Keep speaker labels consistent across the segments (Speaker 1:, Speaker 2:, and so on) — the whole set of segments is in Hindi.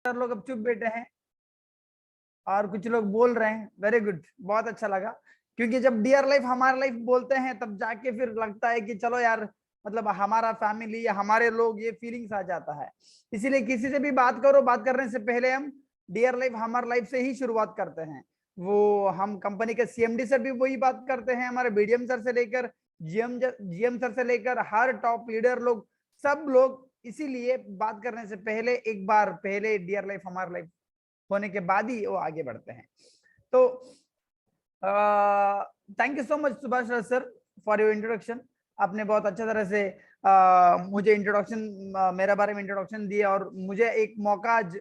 Speaker 1: लोग अब चुप बैठे हैं और कुछ लोग बोल रहे हैं। वेरी गुड, बहुत अच्छा लगा, क्योंकि जब डियर लाइफ हमारा लाइफ बोलते हैं तब जाके फिर लगता है कि चलो यार, मतलब हमारा फैमिली या हमारे लोग, ये फीलिंग्स आ जाता है। इसीलिए किसी से भी बात करो, बात करने से पहले हम डियर लाइफ हमारा लाइफ से ही शुरुआत करते हैं। वो हम कंपनी के सीएमडी से भी वही बात करते हैं, हमारे बीडीएम सर से लेकर जीएम सर से लेकर हर टॉप लीडर लोग, सब लोग इसीलिए बात करने से पहले एक बार पहले डियर लाइफ हमारा लाइफ होने के बाद ही वो आगे बढ़ते हैं। तो thank you so much Subhash sir for your introduction. आपने बहुत अच्छा तरह से मुझे इंट्रोडक्शन, मेरे बारे में इंट्रोडक्शन दिया और मुझे एक मौका आज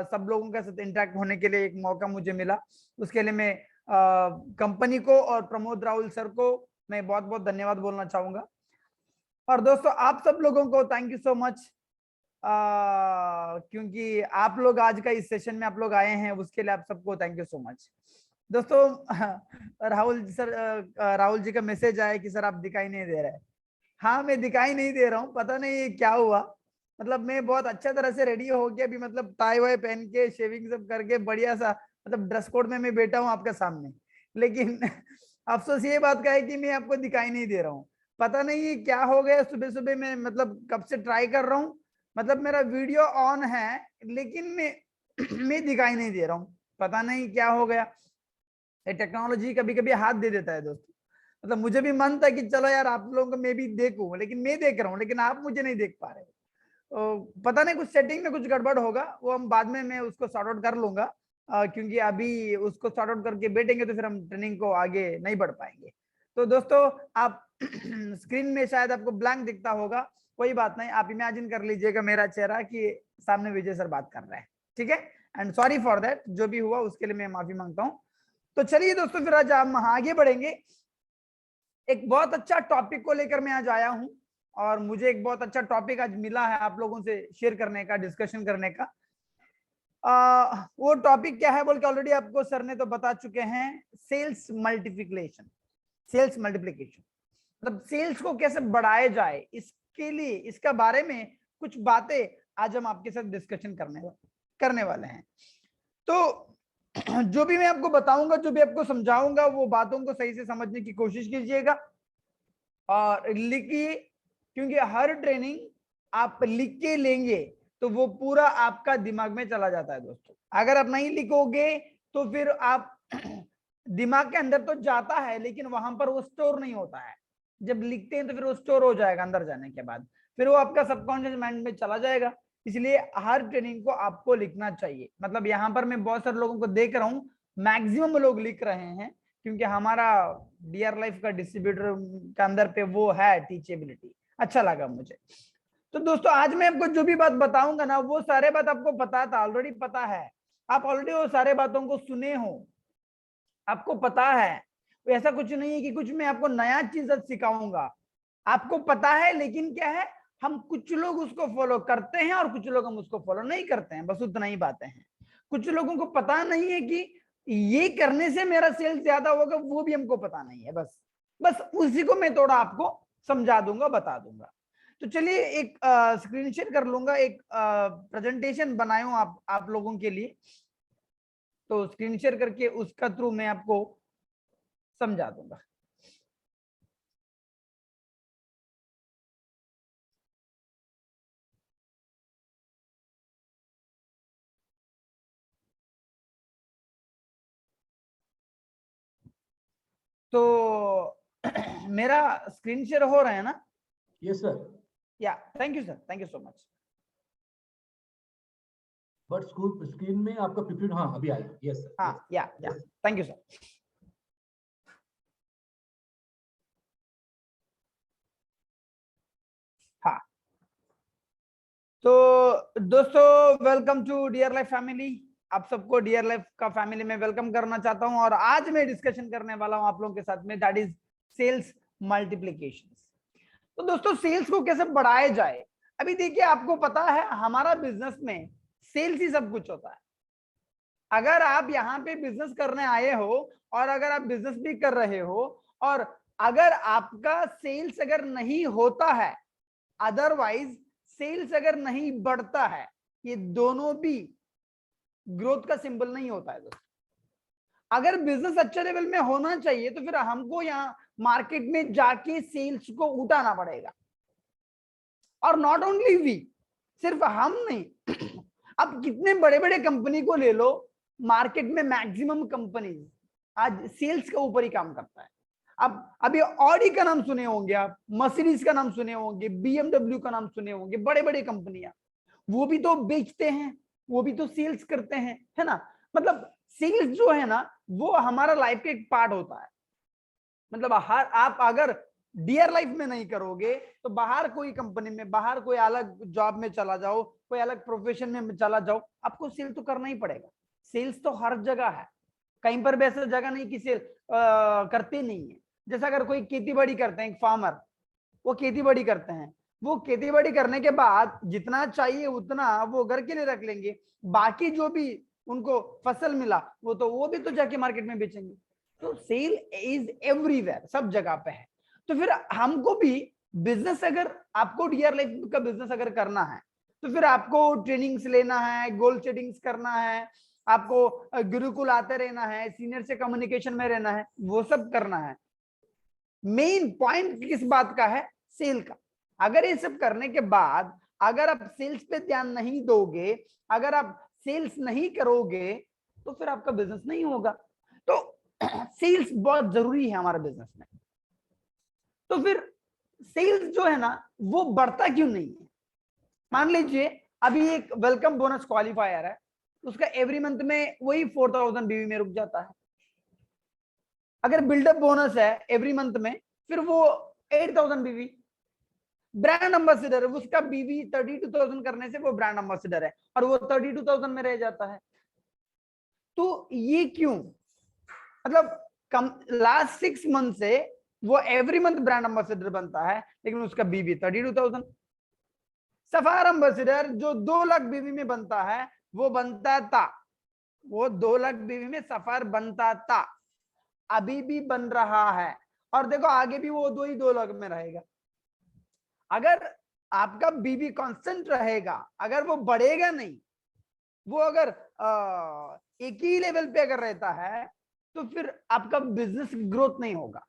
Speaker 1: सब लोगों के साथ इंटरेक्ट होने के लिए एक मौका मुझे मिला। उसके लिए मैं कंपनी को और प्रमोद राहुल सर को मैं बहुत बहुत धन्यवाद बोलना चाहूंगा। और दोस्तों आप सब लोगों को थैंक यू सो मच, क्योंकि आप लोग आज का इस सेशन में आप लोग आए हैं, उसके लिए आप सबको थैंक यू सो मच। दोस्तों राहुल जी का मैसेज आया कि सर आप दिखाई नहीं दे रहे। हाँ मैं दिखाई नहीं दे रहा हूँ, पता नहीं क्या हुआ। मतलब मैं बहुत अच्छा तरह से रेडी हो गया अभी, मतलब टाई वाई पहन के शेविंग सब करके बढ़िया सा, मतलब ड्रेस कोड में मैं बैठा हूँ आपके सामने, लेकिन अफसोस ये बात का है कि मैं आपको दिखाई नहीं दे रहा हूँ। पता नहीं क्या हो गया, सुबह सुबह मैं मतलब कब से ट्राई कर रहा हूँ, मतलब मेरा वीडियो ऑन है लेकिन मैं दिखाई नहीं दे रहा हूँ। पता नहीं क्या हो गया, ये टेक्नोलॉजी कभी कभी हाथ दे देता है दोस्तों। मतलब मुझे भी मन था कि चलो यार आप लोगों को मैं भी देखूं, लेकिन मैं देख रहा हूँ लेकिन आप मुझे नहीं देख पा रहे। तो पता नहीं कुछ सेटिंग में कुछ गड़बड़ होगा, वो हम बाद में मैं उसको सॉर्ट आउट कर लूंगा, क्योंकि अभी उसको सॉर्ट आउट करके बैठेंगे तो फिर हम ट्रेनिंग को आगे नहीं बढ़ पाएंगे। तो दोस्तों आप स्क्रीन में शायद आपको ब्लैंक दिखता होगा, कोई बात नहीं, आप इमेजिन कर लीजिएगा मेरा चेहरा कि सामने विजय सर बात कर रहे हैं, ठीक है। एंड सॉरी फॉर दैट, जो भी हुआ उसके लिए मैं माफी मांगता हूँ। तो चलिए दोस्तों फिर आज हम आगे बढ़ेंगे। एक बहुत अच्छा टॉपिक को लेकर मैं आज आया हूं और मुझे एक बहुत अच्छा टॉपिक आज मिला है आप लोगों से शेयर करने का, डिस्कशन करने का। वो टॉपिक क्या है बोल के ऑलरेडी आपको सर ने तो बता चुके हैं, सेल्स मल्टीप्लिकेशन। सेल्स मल्टीप्लिकेशन मतलब सेल्स को कैसे बढ़ाया जाए, इसके लिए इसका बारे में कुछ बातें आज हम आपके साथ डिस्कशन करने वाले हैं। तो जो भी मैं आपको बताऊंगा, जो भी आपको समझाऊंगा, वो बातों को सही से समझने की कोशिश कीजिएगा और लिखिए, क्योंकि हर ट्रेनिंग आप लिख के लेंगे तो वो पूरा आपका दिमाग में चला जाता है दोस्तों। अगर आप नहीं लिखोगे तो फिर आप दिमाग के अंदर तो जाता है लेकिन वहां पर वो स्टोर नहीं होता है। जब लिखते हैं तो फिर वो स्टोर हो जाएगा, अंदर जाने के बाद फिर वो आपका सबकॉन्शियस माइंड में चला जाएगा। इसलिए हर ट्रेनिंग को आपको लिखना चाहिए। मतलब यहाँ पर मैं बहुत सारे लोगों को देख रहा हूँ, मैक्सिमम लोग लिख रहे हैं, क्योंकि हमारा डियर लाइफ का डिस्ट्रीब्यूटर के अंदर पे वो है टीचेबिलिटी। अच्छा लगा मुझे। तो दोस्तों आज मैं आपको जो भी बात बताऊंगा ना, वो सारे बात आपको पता था, ऑलरेडी पता है, आप ऑलरेडी वो सारे बातों को सुने हो, आपको पता है। ऐसा कुछ नहीं है कि कुछ मैं आपको नया चीज सिखाऊंगा, आपको पता है, लेकिन क्या है, हम कुछ लोग उसको फॉलो करते हैं और कुछ लोग हम उसको फॉलो नहीं करते हैं, बस उतना ही बातें हैं। कुछ लोगों को पता नहीं है कि ये करने से मेरा सेल्स ज्यादा होगा, वो भी हमको पता नहीं है। बस बस उसी को मैं थोड़ा आपको समझा दूंगा, बता दूंगा। तो चलिए एक स्क्रीन शेयर कर लूंगा, एक प्रेजेंटेशन बनाया हूं आप लोगों के लिए। तो स्क्रीन शेयर करके उसका थ्रू मैं आपको समझा दूंगा। तो मेरा स्क्रीन शेयर हो रहा है ना?
Speaker 2: Yes sir.
Speaker 1: Yeah thank you sir, thank you so much.
Speaker 2: But screen में आपका पीपीटी, हाँ अभी आया। Yes sir.
Speaker 1: हाँ या थैंक यू सर। हाँ तो दोस्तों welcome to dear life family. आप सबको डियर लाइफ का फैमिली में वेलकम करना चाहता हूं और आज मैं डिस्कशन करने वाला हूं आप लोगों के साथ में, दैट इज सेल्स मल्टीप्लिकेशन। तो दोस्तों सेल्स को कैसे बढ़ाया जाए? अभी देखिए आपको पता है हमारा बिजनेस में सेल्स ही सब कुछ होता है। अगर आप यहाँ पे बिजनेस करने आए हो और अगर आप बिजनेस भी कर रहे हो और अगर आपका सेल्स अगर नहीं होता है, अदरवाइज सेल्स अगर नहीं बढ़ता है, ये दोनों भी ग्रोथ का सिंबल नहीं होता है दोस्तों। अगर बिजनेस अच्छे लेवल में होना चाहिए तो फिर हमको यहाँ मार्केट में जाके सेल्स को उठाना पड़ेगा। और नॉट ओनली वी, सिर्फ हम नहीं अब कितने बड़े बड़े कंपनी को ले लो, मार्केट में मैक्सिमम कंपनीज आज सेल्स के ऊपर ही काम करता है। अब अभी ऑडी का नाम सुने होंगे आप, मर्सिडीज का नाम सुने होंगे, बीएमडब्ल्यू का नाम सुने होंगे, बड़े बड़े कंपनियां, वो भी तो बेचते हैं, वो भी तो सेल्स करते हैं, है ना। मतलब सेल्स जो है ना वो हमारा लाइफ का एक पार्ट होता है। मतलब हर आप अगर डियर लाइफ में नहीं करोगे तो बाहर कोई कंपनी में, बाहर कोई अलग जॉब में चला जाओ, कोई अलग प्रोफेशन में चला जाओ, आपको सेल तो करना ही पड़ेगा। सेल्स तो हर जगह है, कहीं पर भी ऐसा जगह नहीं कि सेल करते नहीं है। जैसा अगर कोई खेती बाड़ी करते हैं, एक फार्मर, वो खेती बाड़ी करते हैं, वो खेती बाड़ी करने के बाद जितना चाहिए उतना वो घर के लिए रख लेंगे, बाकी जो भी उनको फसल मिला वो भी तो जाके मार्केट में बेचेंगे। तो सेल इज एवरीवेयर, सब जगह पे है। तो फिर हमको भी बिजनेस, अगर आपको डीआर लाइफ का बिजनेस अगर करना है तो फिर आपको ट्रेनिंग्स लेना है, गोल सेटिंग्स करना है, आपको गुरुकुल आते रहना है, सीनियर से कम्युनिकेशन में रहना है, वो सब करना है। मेन पॉइंट किस बात का है? सेल का। अगर ये सब करने के बाद अगर आप सेल्स पे ध्यान नहीं दोगे, अगर आप सेल्स नहीं करोगे तो फिर आपका बिजनेस नहीं होगा। तो सेल्स बहुत जरूरी है हमारे बिजनेस में। तो फिर सेल्स जो है ना वो बढ़ता क्यों नहीं है? मान लीजिए अभी एक वेलकम बोनस क्वालिफायर है, उसका एवरी मंथ में वही 4000 बीवी में रुक जाता है। अगर बिल्डअप बोनस है एवरी मंथ में, फिर वो 8000 बीवी। ब्रांड एम्बेसडर, उसका बीवी 32,000 करने से वो ब्रांड एम्बेसडर है और वो 32,000 में रह जाता है। तो ये क्यों? मतलब लास्ट 6 मंथ से वो एवरी मंथ ब्रांड एम्बेसडर बनता है, लेकिन उसका बीवी 32,000। सफायर एम्बेसडर जो 2 लाख बीवी में बनता है, वो बनता था, वो 2 लाख बीवी में सफायर बनता था, अभी भी बन रहा है, और देखो आगे भी वो 2 लाख में रहेगा। अगर आपका बीवी कांस्टेंट रहेगा, अगर वो बढ़ेगा नहीं, वो अगर एक ही लेवल पे अगर रहता है तो फिर आपका बिजनेस ग्रोथ नहीं होगा।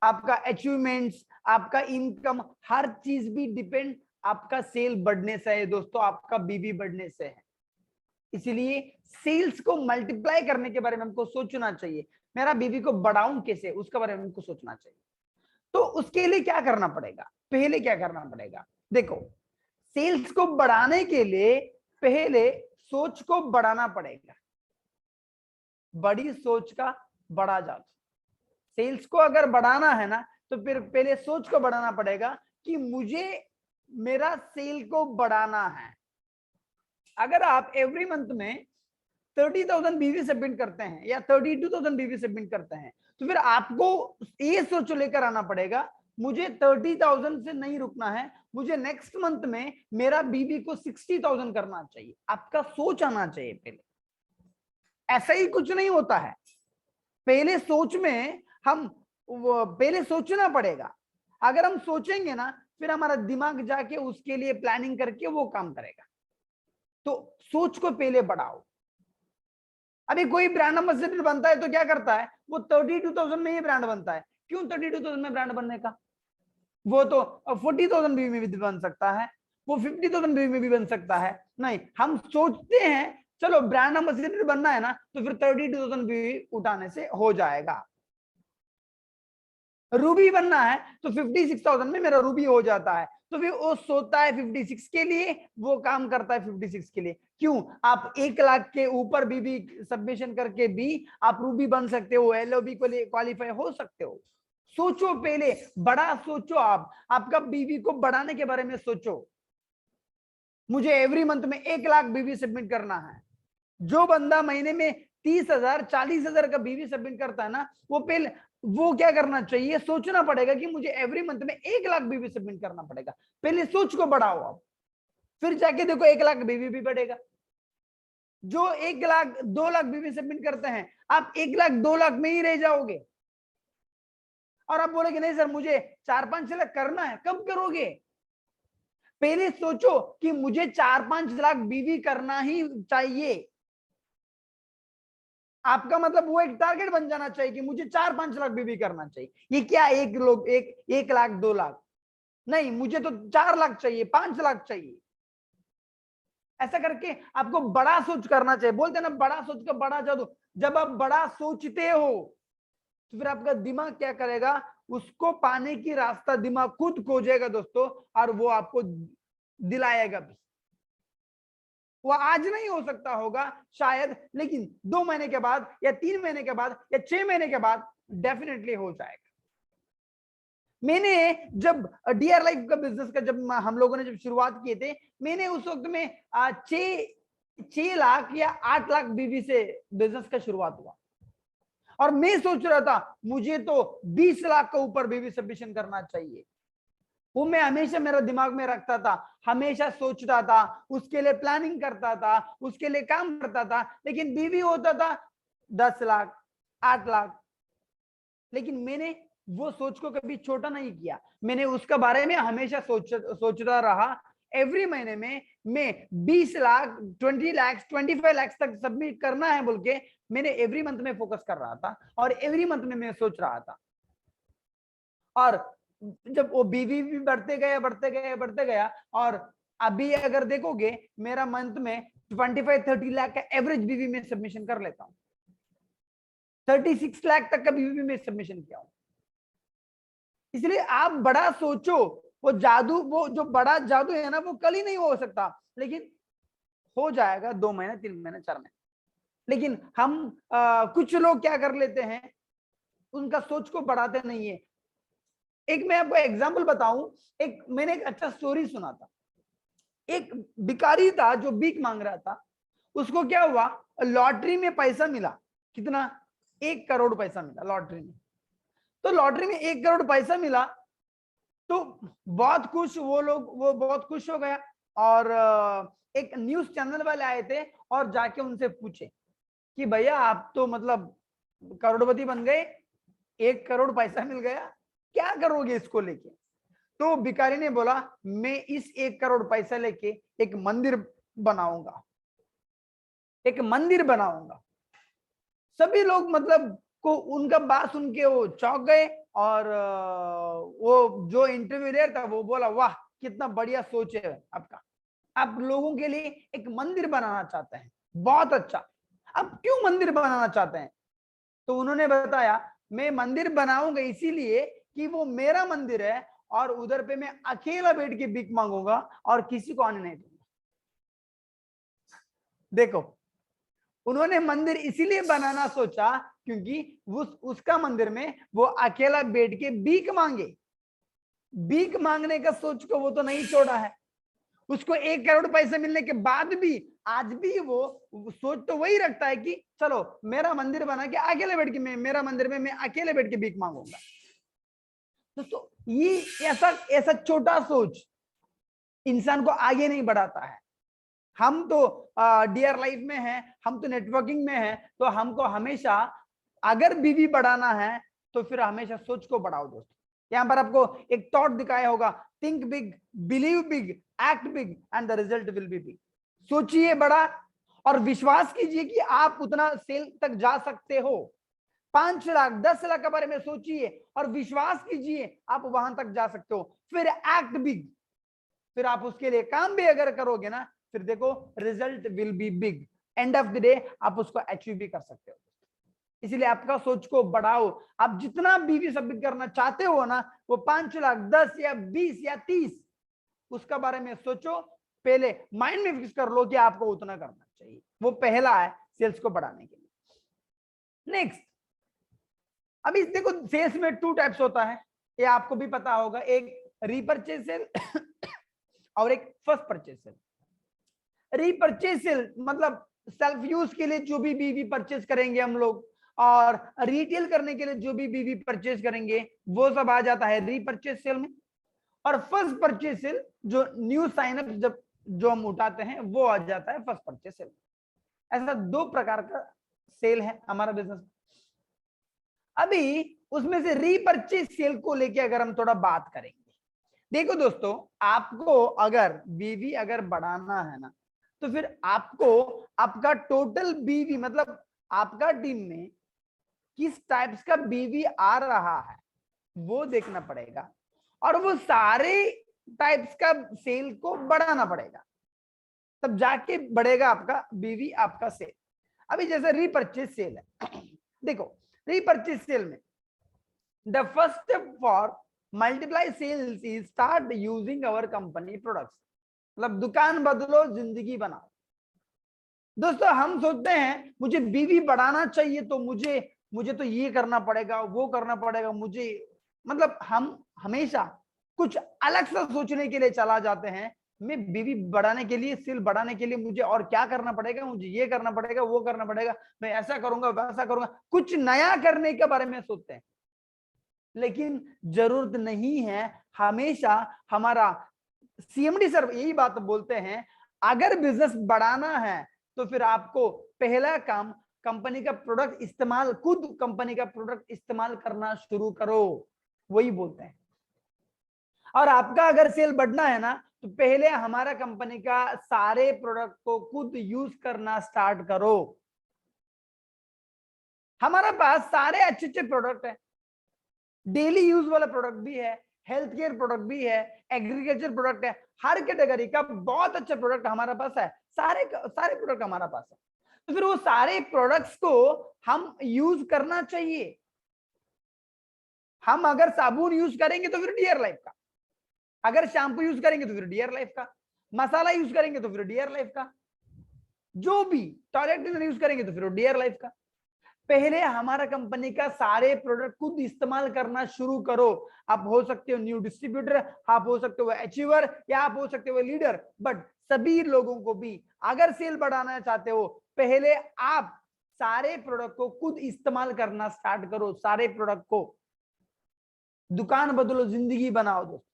Speaker 1: आपका अचीवमेंट्स, आपका इनकम, हर चीज भी डिपेंड आपका सेल बढ़ने से है दोस्तों, आपका बीवी बढ़ने से है। इसलिए सेल्स को मल्टीप्लाई करने के बारे में हमको सोचना चाहिए। मेरा बीवी को बढ़ाऊं कैसे, उसके बारे में हमको सोचना चाहिए। तो उसके लिए क्या करना पड़ेगा? पहले क्या करना पड़ेगा? देखो, सेल्स को बढ़ाने के लिए पहले सोच को बढ़ाना पड़ेगा। बड़ी सोच का बड़ा जादू। सेल्स को अगर बढ़ाना है ना तो फिर पहले सोच को बढ़ाना पड़ेगा कि मुझे मेरा सेल को बढ़ाना है। अगर आप एवरी मंथ में 30,000 बीवी सबमिट करते हैं या 32,000 बीवी सबमिट करते हैं, तो फिर आपको ये सोच लेकर आना पड़ेगा, मुझे 30,000 से नहीं रुकना है, मुझे नेक्स्ट मंथ में मेरा बीवी को 60,000 करना चाहिए। आपका सोच आना चाहिए पहले। ऐसा ही कुछ नहीं होता है, पहले सोच में हम पहले सोचना पड़ेगा। अगर हम सोचेंगे ना, फिर हमारा दिमाग जाके उसके लिए प्लानिंग करके वो काम करेगा। तो सोच को पहले बढ़ाओ। अभी कोई ब्रांड एम्बेसडर बनता है तो क्या करता है, वो 32,000 में ही ब्रांड बनता है। क्यों 32,000 में ब्रांड बनने का? वो तो 40,000 बीवी में भी बन सकता है, वो 50,000 बीवी में भी बन सकता है। नहीं, हम सोचते हैं चलो ब्रांड एम्बेसडर बनना है ना, तो फिर 32,000 बीवी उठाने से हो जाएगा। रूबी बनना है तो 56,000 में मेरा रूबी हो जाता है। तो फिर वो सोचता है 56 के लिए, वो काम करता है 56 के लिए। क्यों? आप 1 लाख के ऊपर भी सबमिशन करके भी आप रूबी बन सकते हो, एलओबी को लिए क्वालिफाई हो सकते हो। सोचो पहले, बड़ा सोचो। आप आपका बीवी को बढ़ाने के बारे में सोचो। मुझे एवरी मंथ में 1 लाख बीवी सबमिट करना है। जो बंदा महीने में 30,000 40,000 का बीवी सबमिट करता है ना, वो पहले वो क्या करना चाहिए, सोचना पड़ेगा कि मुझे एवरी मंथ में 1 लाख बीवी सबमिट करना पड़ेगा। पहले सोच को बढ़ाओ आप, फिर जाके देखो 1 लाख बीवी भी बढ़ेगा। जो 1 लाख 2 लाख बीवी सबमिट करते हैं, आप 1 लाख 2 लाख में ही रह जाओगे। और आप बोलोगे नहीं सर मुझे 4-5 लाख करना है। कब करोगे? पहले सोचो कि मुझे 4-5 लाख बीवी करना ही चाहिए। आपका मतलब वो एक टारगेट बन जाना चाहिए कि मुझे 4-5 लाख बीवी करना चाहिए। ये क्या एक लाख 2 लाख नहीं, मुझे तो 4 लाख चाहिए, 5 लाख चाहिए। ऐसा करके आपको बड़ा सोच करना चाहिए। बोलते हैं ना, बड़ा सोच का बड़ा जादू। जब आप बड़ा सोचते हो तो फिर आपका दिमाग क्या करेगा, उसको पाने की रास्ता दिमाग खुद खोजेगा दोस्तों, और वो आपको दिलाएगा भी। वो आज नहीं हो सकता होगा शायद, लेकिन 2 महीने के बाद या 3 महीने के बाद या 6 महीने के बाद डेफिनेटली हो जाएगा। मैंने जब डीआर लाइफ का बिजनेस का जब हम लोगों ने जब शुरुआत किए थे, मैंने उस वक्त में 6 लाख या 8 लाख बीवी से बिजनेस का शुरुआत हुआ, और मैं सोच रहा था मुझे तो 20 लाख के ऊपर बीवी सबमिशन करना चाहिए। वो मैं हमेशा मेरा दिमाग में रखता था, हमेशा सोचता था, उसके लिए प्लानिंग करता था, उसके लिए काम करता था, लेकिन बीवी होता था 10 लाख 8 लाख। लेकिन मैंने वो सोच को कभी छोटा नहीं किया, मैंने उसका बारे में हमेशा सोचता रहा। एवरी महीने में मैं 20 लाख 20 लाख 25 लाख तक सबमिट करना है बोल के मैंने एवरी मंथ में फोकस कर रहा था, और एवरी मंथ में मैं सोच रहा था। और जब वो बीवी भी बढ़ते गया, और अभी अगर देखोगे मेरा मंथ में 25-30 लाख का एवरेज बीवी में सबमिशन कर लेता हूं। 36 लाख तक का बीवी में सबमिशन किया हूं। इसलिए आप बड़ा सोचो। वो जादू, वो जो बड़ा जादू है ना, वो कल ही नहीं हो सकता, लेकिन हो जाएगा 2 महीने 3 महीने 4 महीने। लेकिन हम कुछ लोग क्या कर लेते हैं, उनका सोच को बढ़ाते नहीं है। एक मैं आपको एग्जांपल बताऊं, मैंने एक अच्छा स्टोरी सुना था। एक भिखारी था जो भीख मांग रहा था, उसको क्या हुआ, लॉटरी में पैसा मिला। कितना? 1 करोड़ पैसा मिला लॉटरी में। तो लॉटरी में 1 करोड़ पैसा मिला तो बहुत खुश वो बहुत खुश हो गया। और एक न्यूज चैनल वाले आए थे और जाके उनसे पूछे कि भैया आप तो मतलब करोड़पति बन गए, 1 करोड़ पैसा मिल गया, क्या करोगे इसको लेके? तो भिखारी ने बोला, मैं इस 1 करोड़ पैसा लेके एक मंदिर बनाऊंगा, एक मंदिर बनाऊंगा। सभी लोग मतलब को उनका बात सुन के वो चौंक गए, और वो जो इंटरव्यूअर था वो बोला, वाह कितना बढ़िया सोच है आपका, आप लोगों के लिए एक मंदिर बनाना चाहते हैं, बहुत अच्छा। अब क्यों मंदिर बनाना चाहते हैं? तो उन्होंने बताया, मैं मंदिर बनाऊंगा इसीलिए कि वो मेरा मंदिर है, और उधर पे मैं अकेला बैठ के भीख मांगूंगा और किसी को आने नहीं दूंगा। देखो, उन्होंने मंदिर इसीलिए बनाना सोचा क्योंकि उसका मंदिर में वो अकेला बैठ के भीख मांगे। भीख मांगने का सोच को वो तो नहीं छोड़ा है। उसको 1 करोड़ पैसे मिलने के बाद भी आज भी वो सोच तो वही रखता है कि चलो मेरा मंदिर बना के अकेले बैठ के मेरा मंदिर में मैं अकेले बैठ के भीख मांगूंगा। दोस्तों, ये ऐसा छोटा सोच इंसान को आगे नहीं बढ़ाता है। हम तो डीआर लाइफ में हैं, हम तो नेटवर्किंग में हैं, तो हमको हमेशा अगर बीवी बढ़ाना है तो फिर हमेशा सोच को बढ़ाओ दोस्तों। यहां पर आपको एक थॉट दिखाया होगा, think big, believe big, act big and the result will be big. सोचिए बड़ा और विश्वास कीजिए कि आप उतना सेल तक जा सकते हो। 5 लाख 10 लाख के बारे में सोचिए और विश्वास कीजिए आप वहां तक जा सकते हो। फिर एक्ट बिग, फिर आप उसके लिए काम भी अगर करोगे ना, फिर देखो result will be big. End of the day आप उसको अचीव भी कर सकते हो। इसीलिए आपका सोच को बढ़ाओ। आप जितना बीवी सबमिट करना चाहते हो ना, वो 5 लाख 10 या 20 या 30, उसका बारे में सोचो। पहले माइंड में फिक्स कर लो कि आपको उतना करना चाहिए। वो पहला है सेल्स को बढ़ाने के लिए। नेक्स्ट, अभी देखो सेल्स में 2 टाइप्स होता है, ये आपको भी पता होगा, एक रीपरचेज सेल और एक first purchase sale. Repurchase sale मतलब सेल्फ यूज के लिए जो भी बीवी परचेज करेंगे हम लोग, और रिटेल करने के लिए जो भी बीवी परचेज करेंगे, वो सब आ जाता है रीपरचेज सेल में। और फर्स्ट परचेज सेल जो न्यू साइन अप जब जो हम उठाते हैं, वो आ जाता है फर्स्ट परचेज सेल। ऐसा 2 प्रकार का सेल है हमारा बिजनेस। अभी उसमें से रीपरचेज सेल को लेके अगर हम थोड़ा बात करेंगे, देखो दोस्तों, आपको अगर बीवी अगर बढ़ाना है ना, तो फिर आपको आपका टोटल बीवी मतलब आपका टीम में किस टाइप्स का बीवी आ रहा है वो देखना पड़ेगा, और वो सारे टाइप्स का सेल को बढ़ाना पड़ेगा, तब जाके बढ़ेगा आपका बीवी, आपका सेल। अभी जैसे रीपर्चेज सेल है, देखो रीपर्चेज सेल में the first step for multiply sales is start using our company products. मतलब दुकान बदलो जिंदगी बनाओ। दोस्तों हम सोचते हैं मुझे बीवी बढ़ाना चाहिए तो मुझे तो ये करना पड़ेगा, वो करना पड़ेगा, मुझे मतलब हम हमेशा कुछ अलग सा सोचने के लिए चला जाते हैं। मैं बीवी बढ़ाने के लिए, सेल बढ़ाने के लिए मुझे और क्या करना पड़ेगा, मुझे ये करना पड़ेगा, वो करना पड़ेगा, मैं ऐसा करूंगा वैसा करूंगा, कुछ नया करने के बारे में सोचते हैं। लेकिन जरूरत नहीं है। हमेशा हमारा सीएमडी सर यही बात बोलते हैं, अगर बिजनेस बढ़ाना है तो फिर आपको पहला काम कंपनी का प्रोडक्ट इस्तेमाल, खुद कंपनी का प्रोडक्ट इस्तेमाल करना शुरू करो, वही बोलते हैं। और आपका अगर सेल बढ़ना है ना तो पहले हमारा कंपनी का सारे प्रोडक्ट को खुद यूज करना स्टार्ट करो। हमारे पास सारे अच्छे अच्छे प्रोडक्ट है, डेली यूज वाला प्रोडक्ट भी है, हेल्थ केयर प्रोडक्ट भी है, एग्रीकल्चर प्रोडक्ट है, हर कैटेगरी का बहुत अच्छा प्रोडक्ट हमारे पास है, सारे प्रोडक्ट हमारे पास है। तो फिर वो सारे प्रोडक्ट्स को हम यूज करना चाहिए। हम अगर साबुन यूज करेंगे तो फिर डियर लाइफ का, अगर शैम्पू यूज करेंगे तो फिर डियर लाइफ का, मसाला यूज करेंगे तो फिर डियर लाइफ का, जो भी टॉयलेट क्लीनर यूज करेंगे तो फिर डियर लाइफ का। पहले हमारा कंपनी का सारे प्रोडक्ट खुद इस्तेमाल करना शुरू करो। आप हो सकते हो न्यू डिस्ट्रीब्यूटर, आप हो सकते हो अचीवर, या आप हो सकते हो लीडर, बट सभी लोगों को भी अगर सेल बढ़ाना चाहते हो पहले आप सारे प्रोडक्ट को खुद इस्तेमाल करना स्टार्ट करो। सारे प्रोडक्ट को, दुकान बदलो जिंदगी बनाओ। दोस्तों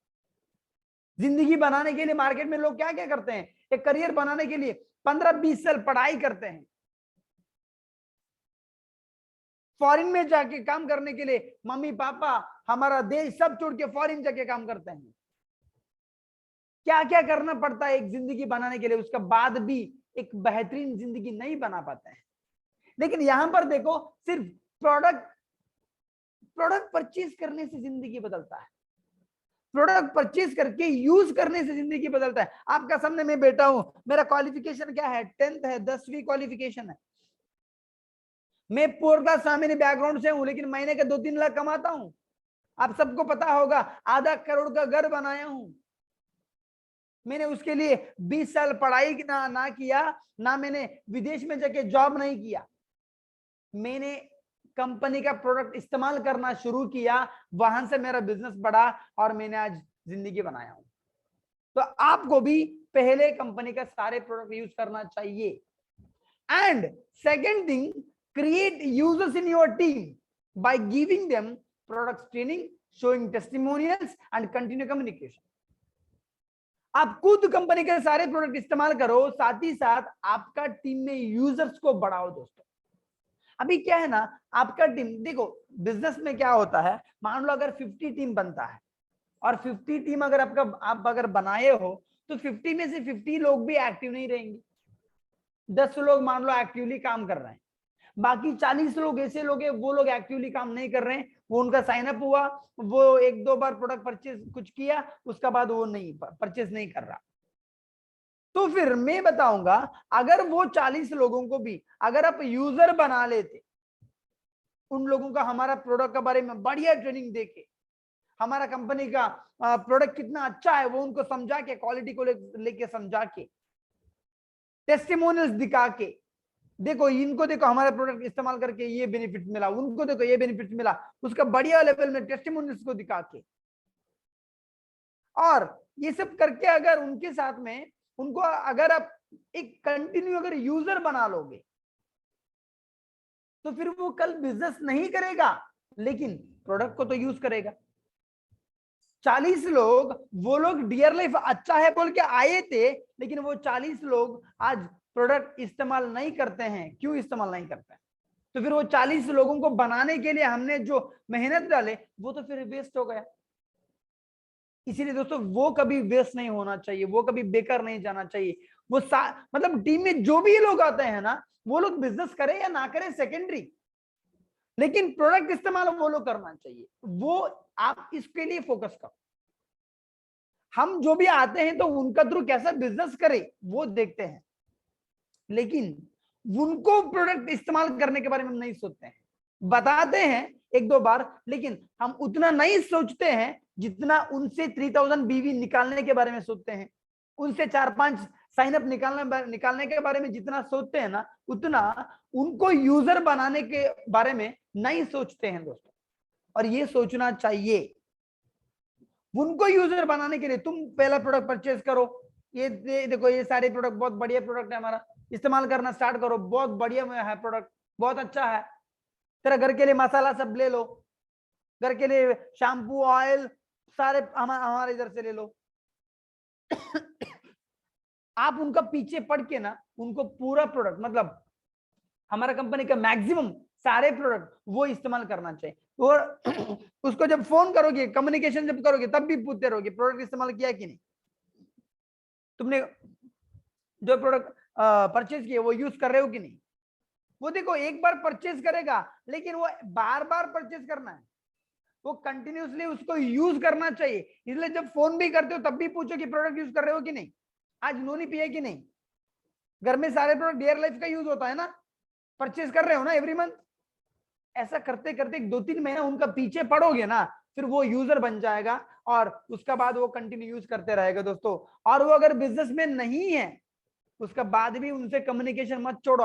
Speaker 1: जिंदगी बनाने के लिए मार्केट में लोग क्या क्या करते हैं, एक करियर बनाने के लिए 15-20 साल पढ़ाई करते हैं, फॉरेन में जाके काम करने के लिए मम्मी पापा हमारा देश सब छोड़ के फॉरेन जाके काम करते हैं। क्या क्या करना पड़ता है एक जिंदगी बनाने के लिए, उसका बाद भी एक बेहतरीन जिंदगी नहीं बना पाते हैं। लेकिन यहां पर देखो, सिर्फ प्रोडक्ट परचेज करने से जिंदगी बदलता है, प्रोडक्ट परचेज करके यूज करने से जिंदगी बदलता है। आपका सामने मैं बैठा हूं, मेरा क्वालिफिकेशन क्या है, 10th है, 10वीं क्वालिफिकेशन है, मैं पूर्णतः सामान्य बैकग्राउंड से हूं, लेकिन महीने के 2-3 लाख कमाता हूं। आप सबको पता होगा आधा करोड़ का घर बनाया हूं। मैंने उसके लिए 20 साल पढ़ाई ना किया, ना मैंने विदेश में जाके जॉब नहीं किया, मैंने कंपनी का प्रोडक्ट इस्तेमाल करना शुरू किया, वहां से मेरा बिजनेस बढ़ा और मैंने आज जिंदगी बनाया हूं। तो आपको भी पहले कंपनी का सारे प्रोडक्ट यूज करना चाहिए। And second thing, create users in your team by giving them products training, showing testimonials and continue communication. आप खुद कंपनी के सारे प्रोडक्ट इस्तेमाल करो, साथ ही साथ आपका टीम में यूजर्स को बढ़ाओ। दोस्तों अभी क्या है ना, आपका टीम देखो, बिजनेस में क्या होता है, मान लो अगर 50 टीम बनता है और 50 टीम अगर आप अगर बनाए हो तो 50 में से 50 लोग भी एक्टिव नहीं रहेंगे। 10 लोग मान लो एक्टिवली काम कर रहे हैं, बाकी 40 लोग ऐसे लोग हैं वो लोग एक्टिवली काम नहीं कर रहे हैं, वो उनका साइन अप हुआ, वो 1-2 बार प्रोडक्ट परचेज कुछ किया, उसका बाद वो नहीं परचेज नहीं कर रहा। तो फिर मैं बताऊंगा, अगर वो 40 लोगों को भी अगर आप यूजर बना लेते, उन लोगों का हमारा प्रोडक्ट के बारे में बढ़िया ट्रेनिंग देके, हमारा कंपनी का प्रोडक्ट कितना अच्छा है वो उनको समझा के, क्वालिटी को लेके समझा के, टेस्टिमोनियल्स दिखा के, देखो इनको देखो हमारा प्रोडक्ट इस्तेमाल करके ये बेनिफिट मिला, उनको देखो ये बेनिफिट मिला, उसका बढ़िया लेवल में टेस्टिमोनियल्स को दिखा के, और ये सब करके अगर उनके साथ में उनको अगर आप एक कंटिन्यू अगर यूजर बना लोगे तो फिर वो कल बिजनेस नहीं करेगा लेकिन प्रोडक्ट को तो यूज करेगा। 40 लोग, वो लोग डियर लाइफ अच्छा है बोल के आए थे, लेकिन वो 40 लोग आज प्रोडक्ट इस्तेमाल नहीं करते हैं। क्यों इस्तेमाल नहीं करते हैं? तो फिर वो 40 लोगों को बनाने के लिए हमने जो मेहनत डाले वो तो फिर वेस्ट हो गया। इसीलिए दोस्तों वो कभी वेस्ट नहीं होना चाहिए, वो कभी बेकार नहीं जाना चाहिए। वो मतलब टीम में जो भी लोग आते हैं ना, वो लोग बिजनेस करें या ना करें सेकेंडरी, लेकिन प्रोडक्ट इस्तेमाल वो लोग करना चाहिए, वो आप इसके लिए फोकस करो। हम जो भी आते हैं तो उनका थ्रू कैसा बिजनेस करे वो देखते हैं, लेकिन उनको प्रोडक्ट इस्तेमाल करने के बारे में हम नहीं सोचते हैं। बताते हैं एक दो बार, लेकिन हम उतना नहीं सोचते हैं जितना उनसे 3000 बीवी निकालने के बारे में सोचते हैं, उनसे 4-5 साइन अप निकालने के बारे में जितना सोचते हैं ना, उतना उनको यूजर बनाने के बारे में नहीं सोचते हैं दोस्तों। और ये सोचना चाहिए। उनको यूजर बनाने के लिए तुम पहला प्रोडक्ट परचेज करो, ये देखो ये सारे प्रोडक्ट बहुत बढ़िया प्रोडक्ट है हमारा, इस्तेमाल करना स्टार्ट करो, बहुत बढ़िया है प्रोडक्ट, बहुत अच्छा है। तेरा घर के लिए मसाला सब ले लो, घर के लिए शैम्पू ऑयल सारे हमारे इधर से ले लो। आप उनका पीछे पड़ के ना उनको पूरा प्रोडक्ट, मतलब हमारा कंपनी का मैक्सिमम सारे प्रोडक्ट वो इस्तेमाल करना चाहिए। और उसको जब फोन करोगे, कम्युनिकेशन जब करोगे, तब भी पूछते रहोगे प्रोडक्ट इस्तेमाल किया कि नहीं, तुमने जो प्रोडक्ट परचेज किए वो यूज कर रहे हो कि नहीं। वो देखो एक बार परचेज करेगा, लेकिन वो बार बार परचेज करना है, वो कंटिन्यूसली उसको यूज करना चाहिए। इसलिए जब फोन भी करते हो तब भी पूछो कि प्रोडक्ट यूज कर रहे हो कि नहीं, आज नोनी पिया कि नहीं। घर में सारे प्रोडक्ट डियर लाइफ का यूज होता है ना, परचेज कर रहे हो ना एवरी मंथ। ऐसा करते करते 2-3 महीना उनका पीछे पड़ोगे ना, फिर वो यूजर बन जाएगा और उसका बाद वो कंटिन्यू यूज करते रहेगा दोस्तों। और वो अगर बिजनेस में नहीं है उसका बाद भी उनसे कम्युनिकेशन मत छोड़ो,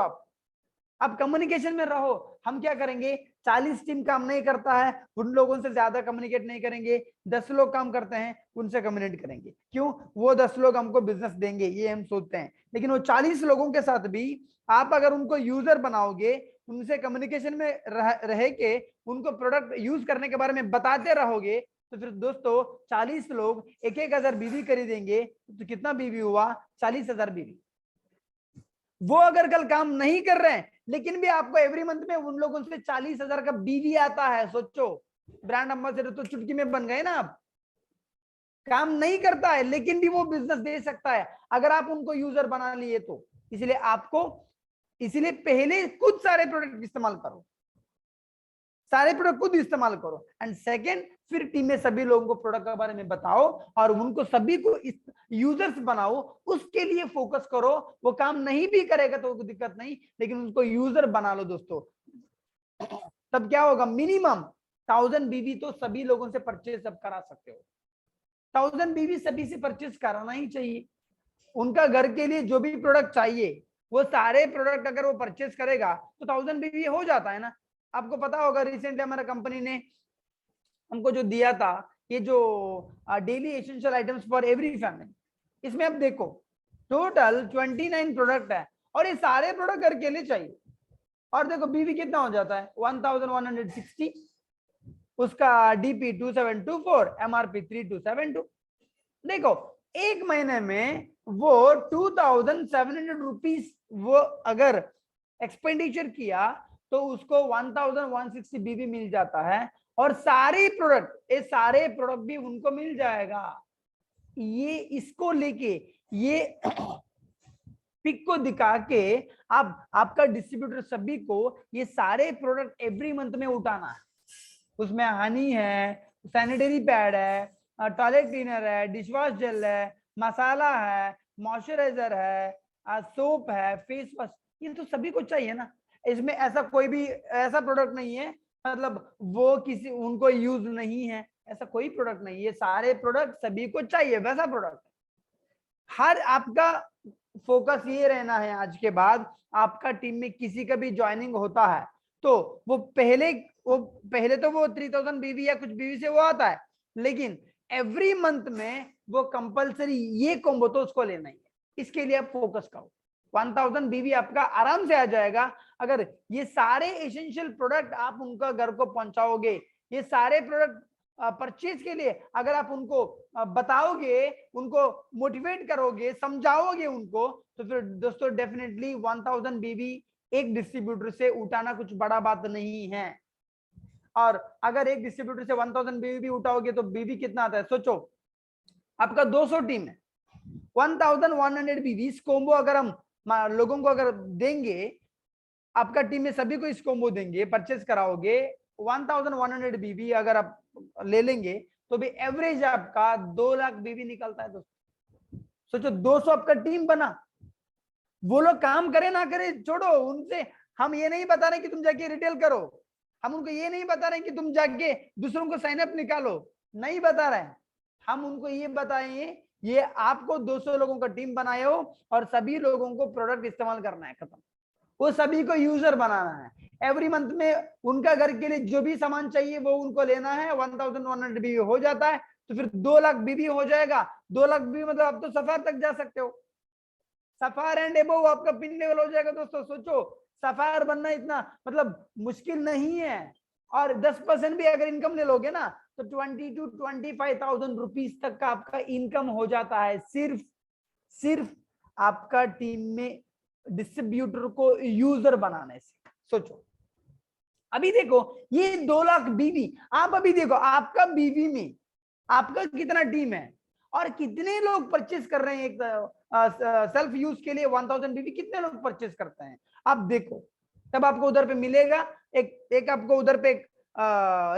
Speaker 1: आप कम्युनिकेशन में रहो। हम क्या करेंगे, 40 टीम काम नहीं करता है, उन लोगों से ज्यादा कम्युनिकेट नहीं करेंगे। 10 लोग काम करते हैं, उनसे कम्युनिकेट करेंगे। क्यों, वो 10 लोग हमको बिजनेस देंगे ये हम सोचते हैं। लेकिन वो 40 लोगों के साथ भी आप अगर उनको यूजर बनाओगे, उनसे कम्युनिकेशन में रह के उनको प्रोडक्ट यूज करने के बारे में बताते रहोगे, तो फिर दोस्तों 40 लोग 1,000 बीवी खरीदेंगे, तो कितना बीवी हुआ, 40,000 बीवी। वो अगर कल काम नहीं कर रहे हैं, लेकिन भी आपको एवरी मंथ में उन लोगों से 40,000 का बीवी आता है। सोचो, ब्रांड एम्बेसडर तो चुटकी में बन गए ना आप। काम नहीं करता है लेकिन भी वो बिजनेस दे सकता है अगर आप उनको यूजर बना लिए तो। इसलिए पहले खुद सारे प्रोडक्ट इस्तेमाल करो, सारे प्रोडक्ट खुद इस्तेमाल करो, एंड सेकंड फिर टीम में सभी लोगों को प्रोडक्ट के बारे में बताओ और उनको सभी को यूजर्स बनाओ। उसके लिए फोकस करो। वो काम नहीं भी करेगा तो कोई दिक्कत नहीं, लेकिन उसको यूजर बना लो दोस्तों। तब क्या होगा, मिनिमम 1000 बीवी तो सभी लोगों से परचेज अब करा सकते हो। 1000 बीवी सभी से परचेज कराना ही चाहिए। उनका घर के लिए जो भी प्रोडक्ट चाहिए वो सारे प्रोडक्ट अगर वो परचेज करेगा तो 1000 बीवी हो जाता है ना। आपको पता होगा रिसेंटली हमारा कंपनी ने हमको जो दिया था, ये जो daily essential items for every family, इसमें अब देखो टोटल 29 प्रोडक्ट है और ये सारे प्रोडक्ट घर के लिए चाहिए। और देखो बीवी कितना हो जाता है, 1160, उसका डीपी 2724, एमआरपी 3272। देखो एक महीने में वो 2700 रुपीज वो अगर एक्सपेंडिचर किया तो उसको 1160 बीवी मिल जाता है। और सारे प्रोडक्ट भी उनको मिल जाएगा। ये इसको लेके ये पिक को दिखा के आपका डिस्ट्रीब्यूटर सभी को ये सारे प्रोडक्ट एवरी मंथ में उठाना है। उसमें हनी है, सैनिटरी पैड है, टॉयलेट क्लीनर है, डिशवॉश जेल है, मसाला है, मॉइस्चराइजर है, सोप है, फेस वॉश, ये तो सभी को चाहिए ना। इसमें ऐसा कोई भी ऐसा प्रोडक्ट नहीं है मतलब वो किसी उनको यूज नहीं है, ऐसा कोई प्रोडक्ट नहीं। ये सारे प्रोडक्ट सभी को चाहिए, वैसा प्रोडक्ट। हर आपका फोकस ये रहना है आज के बाद, आपका टीम में किसी का भी ज्वाइनिंग होता है तो वो पहले तो वो 3000 बीवी या कुछ बीवी से वो आता है, लेकिन एवरी मंथ में वो कंपलसरी ये कॉम्बो तो उसको लेना ही है। इसके लिए आप फोकस करो, 1000 बीवी आपका आराम से आ जाएगा अगर ये सारे एसेंशियल प्रोडक्ट आप उनका घर को पहुंचाओगे। ये सारे प्रोडक्ट परचेज के लिए अगर आप उनको बताओगे, उनको मोटिवेट करोगे, समझाओगे उनको, तो फिर दोस्तों डेफिनेटली 1000 बीवी एक डिस्ट्रीब्यूटर से उठाना कुछ बड़ा बात नहीं है। और अगर एक डिस्ट्रीब्यूटर से 1000 बीवी भी उठाओगे तो बीवी कितना आता है, सोचो आपका 200 टीम है, 1100 बीवी इस कॉम्बो अगर हम लोगों को अगर देंगे, आपका टीम में सभी को इस कॉम्बो देंगे, परचेस कराओगे, 1100 बीवी अगर आप ले लेंगे तो भी एवरेज आपका 2 लाख बीवी निकलता है दोस्तों। सोचो 200 आपका टीम बना। वो लोग काम करे ना करे छोड़ो, उनसे हम ये नहीं बता रहे कि तुम जाके रिटेल करो, हम उनको ये नहीं बता रहे कि तुम जाके दूसरों को साइन अप निकालो, नहीं बता रहे हैं। हम उनको ये बताएंगे ये आपको 200 लोगों का टीम बनाए हो और सभी लोगों को प्रोडक्ट इस्तेमाल करना है, खत्म। वो सभी को यूजर बनाना है। एवरी मंथ में उनका घर के लिए जो भी सामान चाहिए वो उनको लेना है। 1100 बीवी हो जाता है तो फिर 2 लाख बीवी हो जाएगा। 2 लाख बीवी मतलब आप तो सफार तक जा सकते हो। सफायर एंड एबोव आपका पिन लेवल हो जाएगा दोस्तों। सोचो सफायर बनना इतना मतलब मुश्किल नहीं है। और 10% भी अगर इनकम ले लोगे ना तो 20 to 25,000 रुपीज तक का आपका इनकम हो जाता है, सिर्फ आपका टीम में डिस्ट्रीब्यूटर को यूजर बनाने से। सोचो अभी देखो ये 2 लाख बीवी, आप अभी देखो आपका बीवी में आपका कितना टीम है और कितने लोग परचेस कर रहे हैं। एक सेल्फ यूज के लिए 1000 बीवी कितने लोग परचेस करते हैं आप देखो, तब आपको उधर पे मिलेगा एक आपको उधर पे एक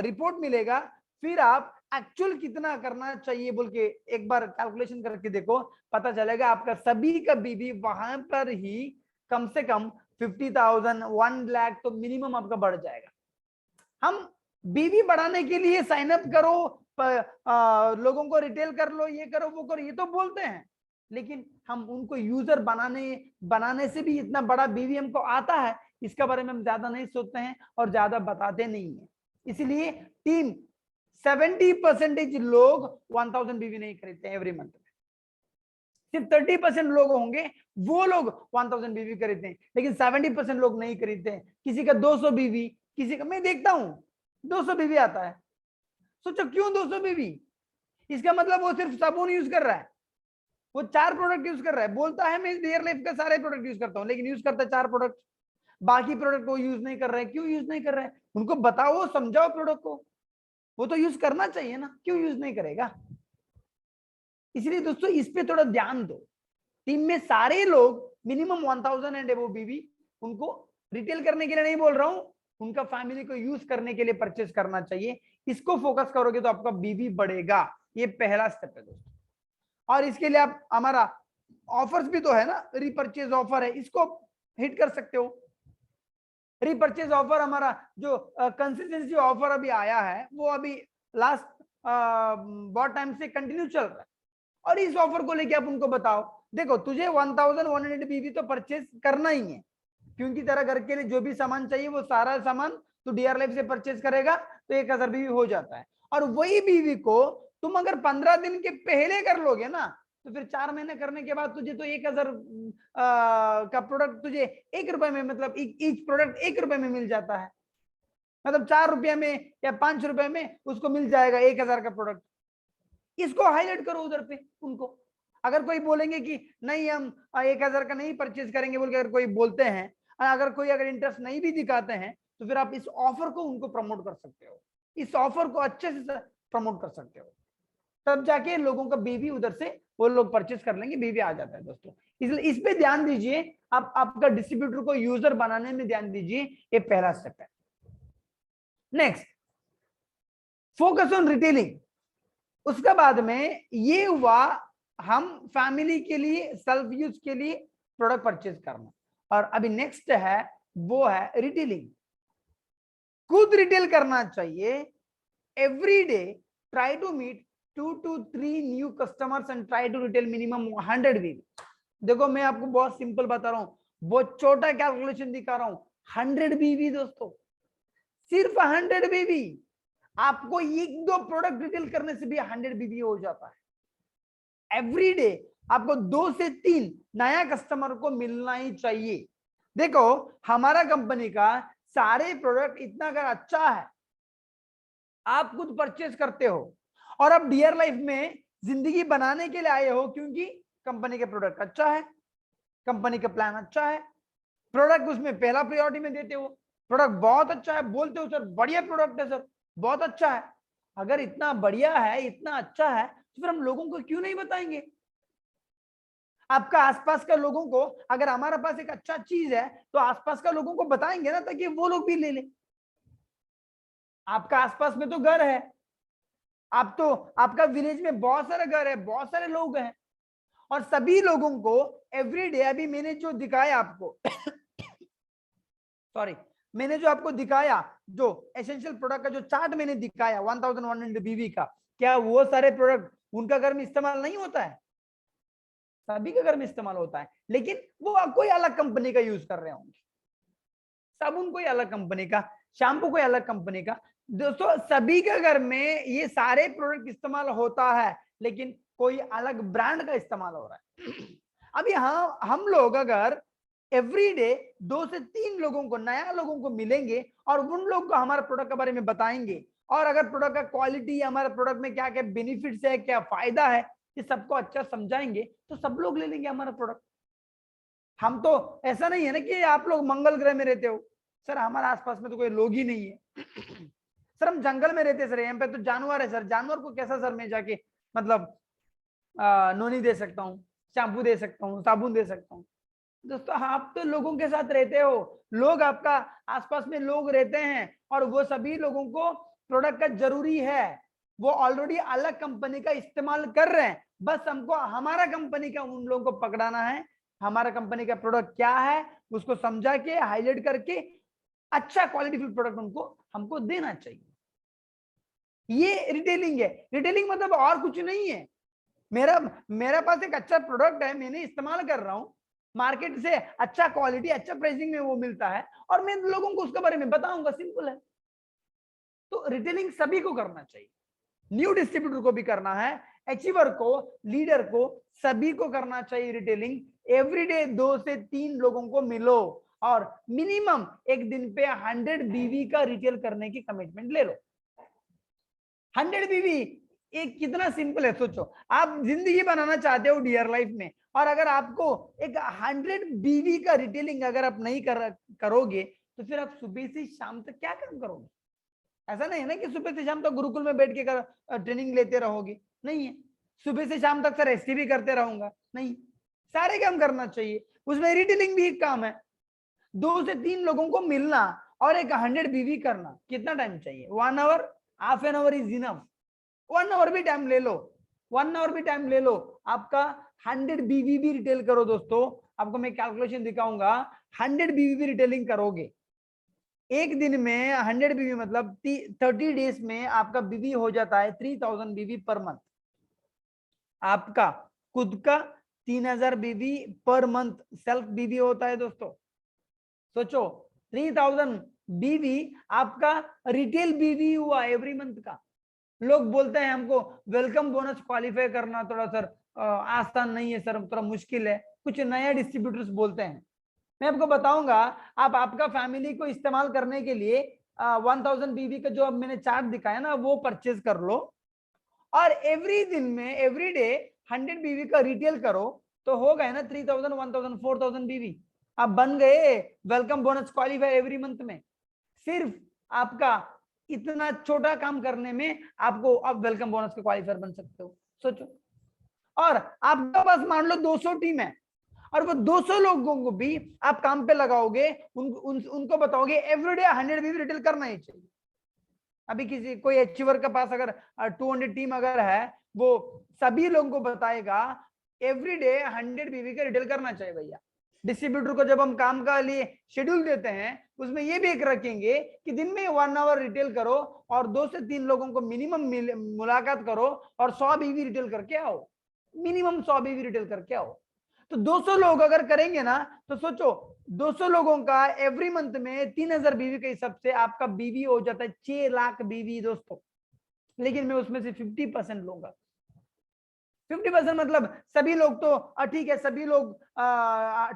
Speaker 1: रिपोर्ट मिलेगा। फिर आप एक्चुअल कितना करना चाहिए बोल के एक बार कैलकुलेशन करके देखो, पता चलेगा आपका सभी का बीवी वहां पर ही कम से कम 50,000 1 लाख तो मिनिमम आपका बढ़ जाएगा। हम बीवी बढ़ाने के लिए साइन अप करो, लोगों को रिटेल कर लो, ये करो वो करो, ये तो बोलते हैं, लेकिन हम उनको यूजर बनाने से भी इतना बड़ा बीवी हमको आता है, इसके बारे में हम ज्यादा नहीं सोचते हैं और ज्यादा बताते नहीं है। इसलिए टीम 70% लोग 1000 बीवी नहीं खरीदते हैं एवरी मंथ में। सिर्फ 30% लोग होंगे वो लोग 1000 बीवी खरीदते हैं, लेकिन 70% लोग नहीं खरीदते हैं। किसी का 200 बीवी, किसी का मैं देखता हूं 200 बीवी आता है। सोचो क्यों 200 बीवी? इसका मतलब वो सिर्फ साबुन यूज कर रहा है, वो 4 प्रोडक्ट यूज कर रहा है, बोलता है मैं डियर लाइफ का सारे प्रोडक्ट यूज करता हूं, लेकिन यूज करता है 4 प्रोडक्ट, बाकी प्रोडक्ट वो यूज नहीं कर रहा है। क्यों यूज नहीं कर रहा है? उनको बताओ, समझाओ प्रोडक्ट को, वो तो यूज करना चाहिए ना, क्यों यूज नहीं करेगा? इसलिए दोस्तों इस पे थोड़ा ध्यान दो। टीम में सारे लोग मिनिमम 1000 एंड अबव बीवी, उनको रिटेल करने के लिए नहीं बोल रहा हूं, उनका फैमिली को यूज करने के लिए परचेस करना चाहिए। इसको फोकस करोगे तो आपका बीवी बढ़ेगा। ये पहला स्टेप है दोस्तों। और इसके लिए आप हमारा ऑफर्स भी तो है ना, रीपरचेज ऑफर है, इसको हिट कर सकते हो। रीपरचेज ऑफर हमारा जो कंसिस्टेंसी ऑफर अभी आया है वो अभी लास्ट बहुत टाइम से कंटिन्यू चल रहा है। और इस ऑफर को लेके आप उनको बताओ, देखो तुझे 1100 बीवी तो परचेज करना ही है, क्योंकि तेरा घर के लिए जो भी सामान चाहिए वो सारा सामान तू डीआर लाइफ से परचेज करेगा तो 1000 बीवी हो जाता है। और वही बीवी को तुम अगर 15 दिन के पहले कर लोगे ना तो फिर 4 महीने करने के बाद तुझे तो 1000 का प्रोडक्ट तुझे 1 रुपए में, मतलब ईच प्रोडक्ट 1 रुपए में मिल जाता है। मतलब 4 रुपये में या 5 रुपए में उसको मिल जाएगा 1000 का प्रोडक्ट। इसको हाईलाइट करो उधर पे उनको। अगर कोई बोलेंगे कि नहीं हम 1000 का नहीं परचेज करेंगे बोल के अगर कोई बोलते हैं, अगर इंटरेस्ट नहीं भी दिखाते हैं, तो फिर आप इस ऑफर को उनको प्रमोट कर सकते हो, इस ऑफर को अच्छे से प्रमोट कर सकते हो, तब जाके लोगों का बीवी उधर से वो लोग परचेज कर लेंगे, बीवी आ जाता है दोस्तों। इसलिए इस पे ध्यान दीजिए, आप आपका डिस्ट्रीब्यूटर को यूजर बनाने में ध्यान दीजिए, ये पहला स्टेप है। Next, focus on retailing. उसके बाद में ये हुआ हम फैमिली के लिए सेल्फ यूज के लिए प्रोडक्ट परचेज करना, और अभी नेक्स्ट है वो है रिटेलिंग। खुद रिटेल करना चाहिए। Every day try to meet 2 to 3 new customers and try to retail minimum 100 BV. देखो मैं आपको बहुत सिंपल बता रहा हूं, बहुत छोटा कैलकुलेशन दिखा रहा हूं। 100 बीवी दोस्तों, सिर्फ 100 बीवी। आपको 1-2 प्रोडक्ट रिटेल करने से भी 100 बीवी हो जाता है। एवरी डे आपको 2 से 3 नया कस्टमर को मिलना ही चाहिए। देखो हमारा कंपनी का सारे प्रोडक्ट इतना अगर अच्छा है, आप खुद परचेज करते हो और आप डियर लाइफ में जिंदगी बनाने के लिए आए हो, क्योंकि कंपनी के प्रोडक्ट अच्छा है, कंपनी का प्लान अच्छा है, प्रोडक्ट उसमें पहला प्रायोरिटी में देते हो, प्रोडक्ट बहुत अच्छा है, बोलते हो सर बढ़िया प्रोडक्ट है सर, बहुत अच्छा है। अगर इतना बढ़िया है, इतना अच्छा है, तो फिर हम लोगों को क्यों नहीं बताएंगे? आपका आसपास का लोगों को, अगर हमारे पास एक अच्छा चीज है तो आसपास का लोगों को बताएंगे ना, ताकि वो लोग भी ले लें। आपका आसपास में तो घर है, आप तो, आपका विलेज में बहुत सारे घर है, बहुत सारे लोग हैं, और सभी लोगों को एवरीडे, अभी मैंने जो दिखाया आपको सॉरी, मैंने जो आपको दिखाया, जो एसेंशियल प्रोडक्ट का जो चार्ट मैंने दिखाया 1100 बीवी का, क्या वो सारे प्रोडक्ट उनका घर में इस्तेमाल नहीं होता है? सभी के घर में इस्तेमाल होता है, लेकिन वो कोई अलग कंपनी का यूज कर रहे होंगे। साबुन कोई अलग कंपनी का, शैम्पू कोई अलग कंपनी का। दोस्तों सभी के घर में ये सारे प्रोडक्ट इस्तेमाल होता है, लेकिन कोई अलग ब्रांड का इस्तेमाल हो रहा है। अभी हाँ, हम लोग अगर एवरीडे 2 से 3 लोगों को, नया लोगों को मिलेंगे और उन लोग को हमारे प्रोडक्ट के बारे में बताएंगे, और अगर प्रोडक्ट का क्वालिटी, हमारे प्रोडक्ट में क्या क्या बेनिफिट्स है, क्या फायदा है, ये सबको अच्छा समझाएंगे, तो सब लोग ले लेंगे हमारा प्रोडक्ट। हम तो, ऐसा नहीं है ना कि आप लोग मंगल ग्रह में रहते हो, सर हमारे आसपास में तो कोई लोग ही नहीं है। सर हम जंगल में रहते, सर यहाँ पे तो जानवर है, सर जानवर को कैसा सर मैं जाके मतलब नोनी दे सकता हूँ, शैम्पू दे सकता हूँ, साबुन दे सकता हूँ? दोस्तों आप तो लोगों के साथ रहते हो, लोग आपका आसपास में लोग रहते हैं, और वो सभी लोगों को प्रोडक्ट का जरूरी है, वो ऑलरेडी अलग कंपनी का इस्तेमाल कर रहे हैं, बस हमको हमारा कंपनी का उन लोगों को पकड़ाना है। हमारा कंपनी का प्रोडक्ट क्या है उसको समझा के, हाईलाइट करके, अच्छा क्वालिटीफुल प्रोडक्ट उनको, हमको देना चाहिए। ये रिटेलिंग है। रिटेलिंग मतलब और कुछ नहीं है। मेरा पास एक अच्छा प्रोडक्ट है, मैंने इस्तेमाल कर रहा हूं, मार्केट से अच्छा क्वालिटी, अच्छा प्राइसिंग में वो मिलता है, और मैं लोगों को उसके बारे में बताऊंगा, सिंपल है। तो रिटेलिंग सभी को करना चाहिए, न्यू डिस्ट्रीब्यूटर को भी करना है, अचीवर को, लीडर को, सभी को करना चाहिए रिटेलिंग। एवरीडे 2 से 3 लोगों को मिलो और मिनिमम एक दिन पे 100 बीवी का रिटेल करने की कमिटमेंट ले लो। 100 बीवी, एक कितना सिंपल है, सोचो आप जिंदगी बनाना चाहते हो डियर लाइफ में, और अगर आपको एक 100 बीवी का रिटेलिंग अगर आप नहीं करोगे, तो फिर आप सुबह से शाम तक क्या काम करोगे? ऐसा नहीं है ना कि सुबह से शाम तक गुरुकुल में बैठ के ट्रेनिंग लेते रहोगे, नहीं है। सुबह से शाम तक सर एसटी भी करते रहूंगा, नहीं, सारे काम करना चाहिए, उसमें रिटेलिंग भी एक काम है। 2 से 3 लोगों को मिलना और एक 100 बीवी करना, कितना टाइम चाहिए? 1 hour, half an hour is enough. 1 hour भी टाइम ले लो, 1 आवर भी टाइम ले लो, आपका 100 बीवी भी रिटेल करो। दोस्तों आपको मैं कैलकुलेशन दिखाऊंगा, 100 बीवी भी रिटेलिंग करोगे, एक दिन में 100 बीवी मतलब 30 डेज में आपका बीवी हो जाता है 3000 बीवी पर मंथ। आपका खुद का 3000 बीवी पर मंथ सेल्फ बीवी होता है। दोस्तों सोचो, 3000 बीवी आपका रिटेल बीवी हुआ एवरी मंथ का। लोग बोलते हैं हमको वेलकम बोनस क्वालिफाई करना थोड़ा सर आसान नहीं है सर, थोड़ा मुश्किल है, कुछ नया डिस्ट्रीब्यूटर्स बोलते हैं। मैं आपको बताऊंगा, आप आपका फैमिली को इस्तेमाल करने के लिए 1000 बीवी का जो अब मैंने चार्ट दिखाया ना, वो परचेज कर लो, और एवरी दिन में एवरी डे 100 बीवी का रिटेल करो, तो हो गए ना 3000, 1000, 4000 बीवी। आप बन गए welcome bonus qualify every month में। सिर्फ आपका इतना छोटा काम करने में आपको अब वेलकम बोनस के क्वालिफायर बन सकते हो, सोचो। और आपके पास मान लो 200 टीम है, और वो 200 लोगों को भी आप काम पे लगाओगे, उनको बताओगे एवरीडे 100 बीवी रिटेल करना ही चाहिए। अभी किसी कोई अचीवर के पास अगर 200 टीम अगर है, वो सभी लोगों को बताएगा एवरीडे 100 बीवी का रिटेल करना चाहिए भैया। डिस्ट्रीब्यूटर को जब हम काम का लिए शेड्यूल देते हैं, उसमें ये भी एक रखेंगे कि दिन में 1 आवर रिटेल करो और 2 से 3 लोगों को मिनिमम मुलाकात करो और 100 बीवी रिटेल करके आओ, मिनिमम 100 बीवी रिटेल करके आओ। तो 200 लोग अगर करेंगे ना, तो सोचो 200 लोगों का एवरी मंथ में 3000 बीवी के हिसाब से आपका बीवी हो जाता है 6 लाख बीवी। दोस्तों लेकिन मैं उसमें से 50% लूंगा। 50% मतलब सभी लोग तो ठीक है, सभी लोग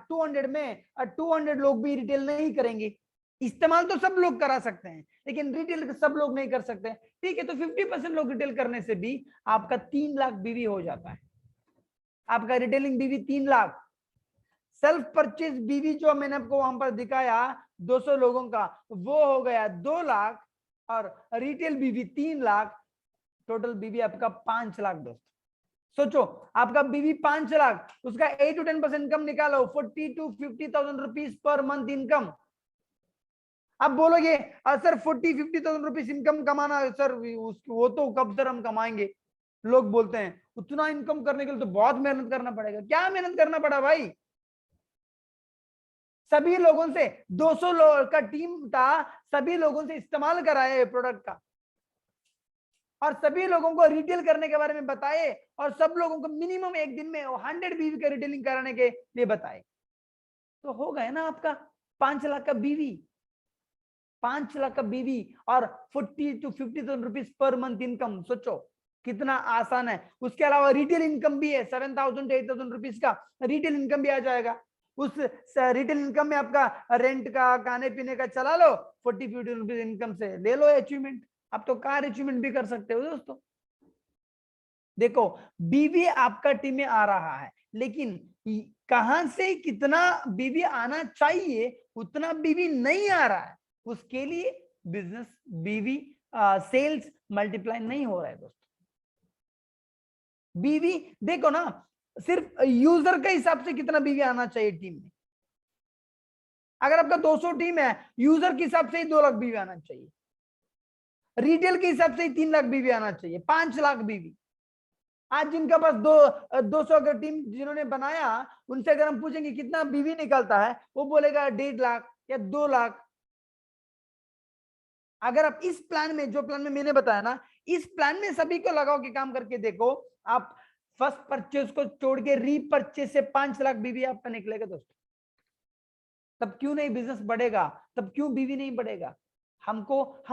Speaker 1: 200 में 200 लोग भी रिटेल नहीं करेंगे। इस्तेमाल तो सब लोग करा सकते हैं, लेकिन रिटेल सब लोग नहीं कर सकते, ठीक है। तो 50% लोग रिटेल करने से भी आपका 3 लाख बीवी हो जाता है। आपका रिटेलिंग बीवी 3 लाख, सेल्फ परचेज बीवी जो मैंने आपको वहां पर दिखाया 200 लोगों का, वो हो गया 2 लाख, और रिटेल बीवी 3 लाख, टोटल बीवी आपका 5 लाख। दोस्तों सोचो आपका बीवी 5 लाख, उसका 8 to 10% इनकम निकालो, 40 to 50,000 rupees per month income. अब बोलोगे सर 40-50,000 रुपीज इनकम कमाना सर वो तो कब सर हम कमाएंगे। लोग बोलते हैं उतना इनकम करने के लिए तो बहुत मेहनत करना पड़ेगा। क्या मेहनत करना पड़ा भाई? सभी लोगों से 200 लोगों का टीम था, सभी लोगों से इस्तेमाल कराए प्रोडक्ट का, और सभी लोगों को रिटेल करने के बारे में बताए, और सब लोगों को मिनिमम एक दिन में 100 बीवी का रिटेलिंग कराने के लिए बताए। तो हो गए ना आपका 5 लाख का बीवी, 5 लाख का बीवी और 40 to 50,000 rupees per month income. सोचो कितना आसान है। उसके अलावा रिटेल इनकम भी है, 7,000 to 8,000 रुपीज का रिटेल इनकम भी आ जाएगा। उस रिटेल इनकम में आपका रेंट का, खाने पीने का चला लो, 40-50 रुपीज इनकम से ले लो अचीवमेंट। आप तो कार अचीवमेंट भी कर सकते हो दोस्तों। देखो बीवी आपका टीम में आ रहा है, लेकिन कहां से कितना बीवी आना चाहिए उतना बीवी नहीं आ रहा है। उसके लिए बिजनेस बीवी सेल्स मल्टीप्लाई नहीं हो रहा है दोस्तों। बीवी देखो ना, सिर्फ यूजर के हिसाब से कितना बीवी आना चाहिए टीम में। अगर आपका 200 टीम है, यूजर के हिसाब से ही 2 लाख बीवी आना चाहिए, रिटेल के हिसाब से ही 3 लाख बीवी आना चाहिए, 5 लाख बीवी। आज जिनका पास 200 का टीम जिन्होंने बनाया, उनसे अगर हम पूछेंगे कितना बीवी निकलता है, वो बोलेगा 1.5 लाख या 2 लाख। अगर आप इस प्लान में, जो प्लान में मैंने बताया ना, इस प्लान में सभी को लगाओ कि काम करके देखो, आप फर्स्ट परचेज को छोड़ के रीपरचेज से 5 लाख बीवी आपका निकलेगा दोस्तों। तब क्यों नहीं बिजनेस बढ़ेगा? तब क्यों बीवी नहीं बढ़ेगा? हम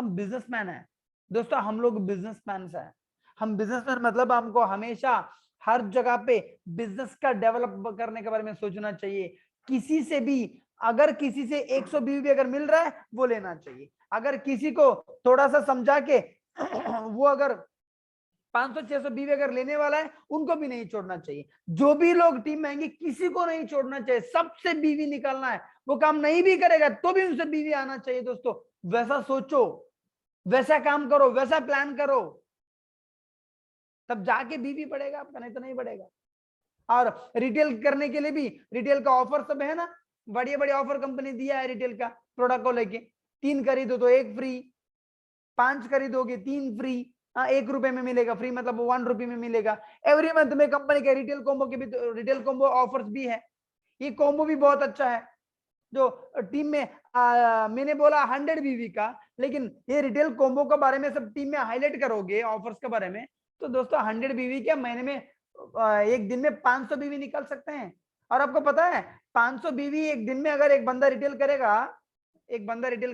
Speaker 1: बिजनेसमैन है दोस्तों, हम लोग बिजनेसमैन है। हम बिजनेसमैन मतलब हमको हमेशा हर जगह पे बिजनेस का डेवलप करने के बारे में सोचना चाहिए। किसी से भी, अगर किसी से 100 बीवी अगर मिल रहा है वो लेना चाहिए। अगर किसी को थोड़ा सा समझा के वो अगर 500-600 बीवी अगर लेने वाला है, उनको भी नहीं छोड़ना चाहिए। जो भी लोग टीम में आएंगे किसी को नहीं छोड़ना चाहिए, सबसे बीवी निकालना है। वो काम नहीं भी करेगा तो भी उनसे बीवी आना चाहिए दोस्तों। वैसा सोचो, वैसा काम करो, वैसा प्लान करो, तब जाके बीवी बढ़ेगा आपका, नहीं तो नहीं बढ़ेगा। और रिटेल करने के लिए भी रिटेल का ऑफर सब है ना, बढ़िया बढ़िया ऑफर कंपनी दिया है रिटेल का प्रोडक्ट को लेके। 3 खरीदो तो 1 फ्री, 5 खरीदोगे 3 फ्री, 1 रुपए में मिलेगा फ्री, मतलब 1 रुपए में मिलेगा। एवरी मंथ में कंपनी के रिटेल कॉम्बो के भी, रिटेल कॉम्बो ऑफर्स भी है। ये कॉम्बो भी बहुत अच्छा है। जो टीम में मैंने बोला 100 बीवी का, लेकिन ये रिटेल कॉम्बो के बारे में सब टीम में हाईलाइट करोगे ऑफर्स के बारे में, तो दोस्तों 100 बीवी क्या, महीने में एक दिन में 500 बीवी निकल सकते हैं। और आपको पता है 500 बीवी एक दिन में अगर एक बंदा रिटेल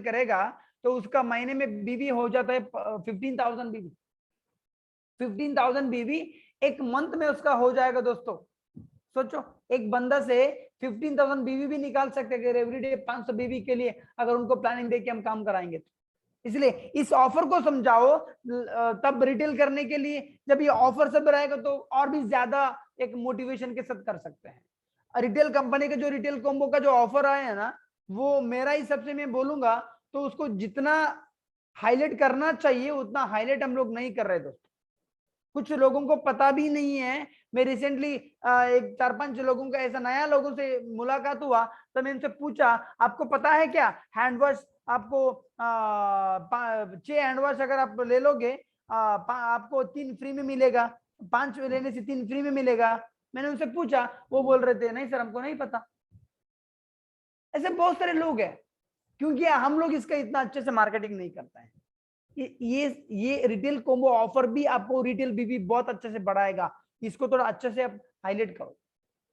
Speaker 1: करेगा, तो उसका महीने में बीवी हो जाता है 15,000 बीवी। 15,000 बीवी एक मंथ में उसका हो जाएगा दोस्तों। सोचो एक बंदा से 15,000 बीवी भी निकाल सकते हैं एवरीडे 500 बीवी के लिए, अगर उनको प्लानिंग देके हम काम कराएंगे तो। इसलिए इस ऑफर को समझाओ, तब रिटेल करने के लिए जब ये ऑफर सब रहेगा तो और भी ज्यादा एक मोटिवेशन के साथ कर सकते हैं। रिटेल कंपनी के जो रिटेल कॉम्बो का जो ऑफर आया है ना, वो मेरा हिसाब से मैं बोलूंगा तो उसको जितना हाईलाइट करना चाहिए उतना हाईलाइट हम लोग नहीं कर रहे दोस्तों। कुछ लोगों को पता भी नहीं है। मैं रिसेंटली एक 4-5 लोगों का ऐसा नया लोगों से मुलाकात हुआ, तो मैं इनसे पूछा आपको पता है क्या हैंड वॉश आपको 6 हैंड वॉश अगर आप ले लोगे आपको 3 फ्री में मिलेगा, 5 लेने से 3 फ्री में मिलेगा। मैंने उनसे पूछा, वो बोल रहे थे नहीं सर हमको नहीं पता। ऐसे बहुत सारे लोग हैं, क्योंकि हम लोग इसका इतना अच्छे से मार्केटिंग नहीं करते हैं। ये रिटेल कॉम्बो ऑफर भी आपको रिटेल बीवी बहुत अच्छे से बढ़ाएगा। इसको थोड़ा अच्छे से आप हाईलाइट करो।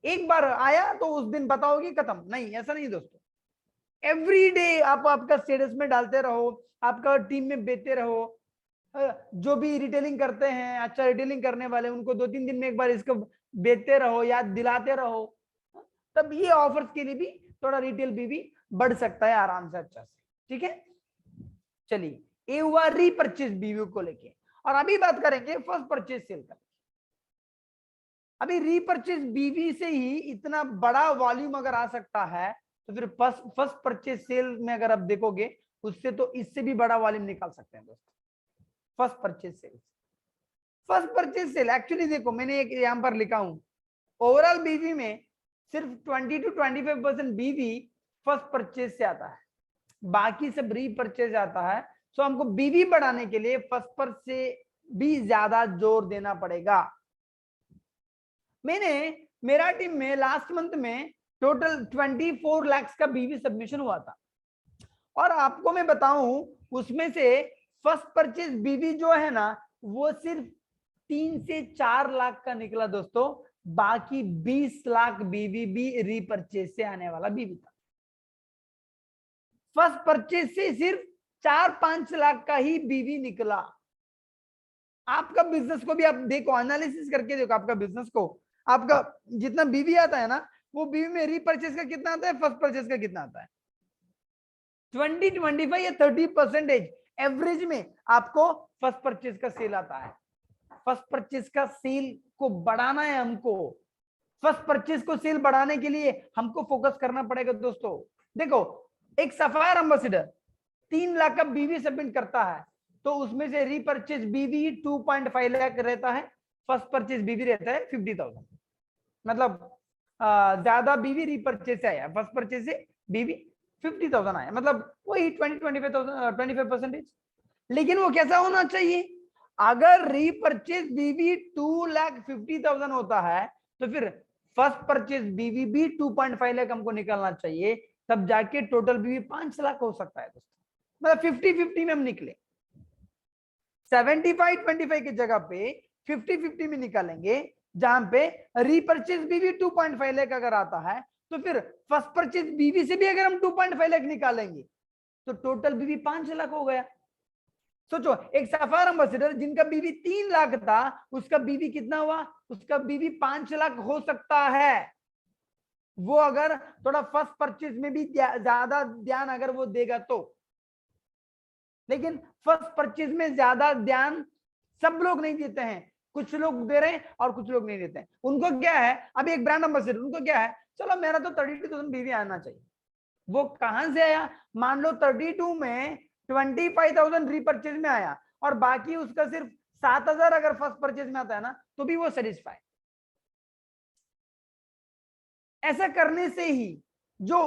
Speaker 1: एक बार आया तो उस दिन बताओगे खत्म, नहीं ऐसा नहीं दोस्तों। एवरी डे आप आपका स्टेटस में डालते रहो, आपका टीम में बेचते रहो। जो भी रिटेलिंग करते हैं, अच्छा रिटेलिंग करने वाले, उनको 2-3 दिन में एक बार इसको बेचते रहो, याद दिलाते रहो, तब ये ऑफर्स के लिए भी थोड़ा रिटेल बीवी बढ़ सकता है आराम से, अच्छा से। ठीक है, चलिए ये हुआ रीपरचेज बीवी को लेके। और अभी बात करेंगे फर्स्ट परचेज सेल का। अभी रीपरचेज बीवी से ही इतना बड़ा वॉल्यूम अगर आ सकता है, तो फिर फर्स्ट परचेज सेल में अगर आप देखोगे, उससे तो इससे भी बड़ा वॉल्यूम निकाल सकते हैं दोस्तों, first purchase cell. First purchase cell, actually देखो मैंने एक यहां पर लिखा हूं, ओवरऑल बीवी में सिर्फ 20 to 25% बीवी फर्स्ट परचेज से आता है, बाकी सब रीपरचेज आता है। सो हमको बीवी बढ़ाने के लिए फर्स्ट पर से भी ज्यादा जोर देना पड़ेगा। मेरा टीम में लास्ट मंथ में टोटल 24 लाख का बीवी सबमिशन हुआ था, और आपको मैं बताऊं उसमें से फर्स्ट परचेज बीवी जो है ना वो सिर्फ 3 से 4 लाख का निकला दोस्तों, बाकी 20 लाख बीवी भी रीपरचेज से आने वाला बीवी था। फर्स्ट परचेज से सिर्फ 4-5 लाख का ही बीवी निकला। आपका बिजनेस को भी आप देखो, एनालिसिस करके देखो आपका बिजनेस को, आपका जितना बीवी आता है ना वो बीवी में रीपरचेज का कितना आता है, फर्स्ट परचेज का कितना आता है, 20, 25 या 30% एवरेज में आपको फर्स्ट परचेज का सेल आता है। फर्स्ट परचेज का सेल को बढ़ाना है हमको, फर्स्ट परचेज को सेल बढ़ाने के लिए हमको फोकस करना पड़ेगा दोस्तों। देखो एक सफायर एम्बेसडर 3 लाख का बीवी सबमिट करता है, तो उसमें से रीपरचेज बीवी 2.5 लाख रहता है, फर्स्ट परचेज बीवी रहता है 50,000, मतलब ज्यादा बीवी रीपरचेज से आया, फर्स्ट परचेज से बीवी 50,000 आया, मतलब वही 25%। लेकिन वो कैसा होना चाहिए, अगर रीपरचेज बीवी 2,50,000 होता है तो फिर फर्स्ट परचेज बीवी भी 2.5 लाख हमको निकालना चाहिए, तब जाके टोटल बीवी 5 लाख हो सकता है दोस्तों। मतलब 50-50 में हम निकले, 75-25 की जगह पे 50-50 में निकालेंगे, जहां पे रीपरचेज बीवी 2.5 लाख अगर आता है तो फिर फर्स्ट परचेज बीवी से भी अगर हम 2.5 लाख निकालेंगे तो टोटल बीवी 5 लाख हो गया। सोचो एक सफायर एम्बेसडर जिनका बीवी 3 लाख था, उसका बीवी कितना हुआ, उसका बीवी 5 लाख हो सकता है, वो अगर थोड़ा फर्स्ट परचेज में भी ज्यादा ध्यान अगर वो देगा तो। लेकिन फर्स्ट परचेज में ज्यादा ध्यान सब लोग नहीं देते हैं, कुछ लोग दे रहे हैं और कुछ लोग नहीं देते हैं। उनको क्या है, अभी एक ब्रांड एम्बेसडर उनको क्या है, चलो मेरा तो 32,000 बीवी आना चाहिए, वो कहां से आया, मान लो 32 में 25,000 रीपरचेज में आया और बाकी उसका सिर्फ 7,000 अगर फर्स्ट परचेज में आता है ना तो भी वो सेटिस्फाई। ऐसा करने से ही जो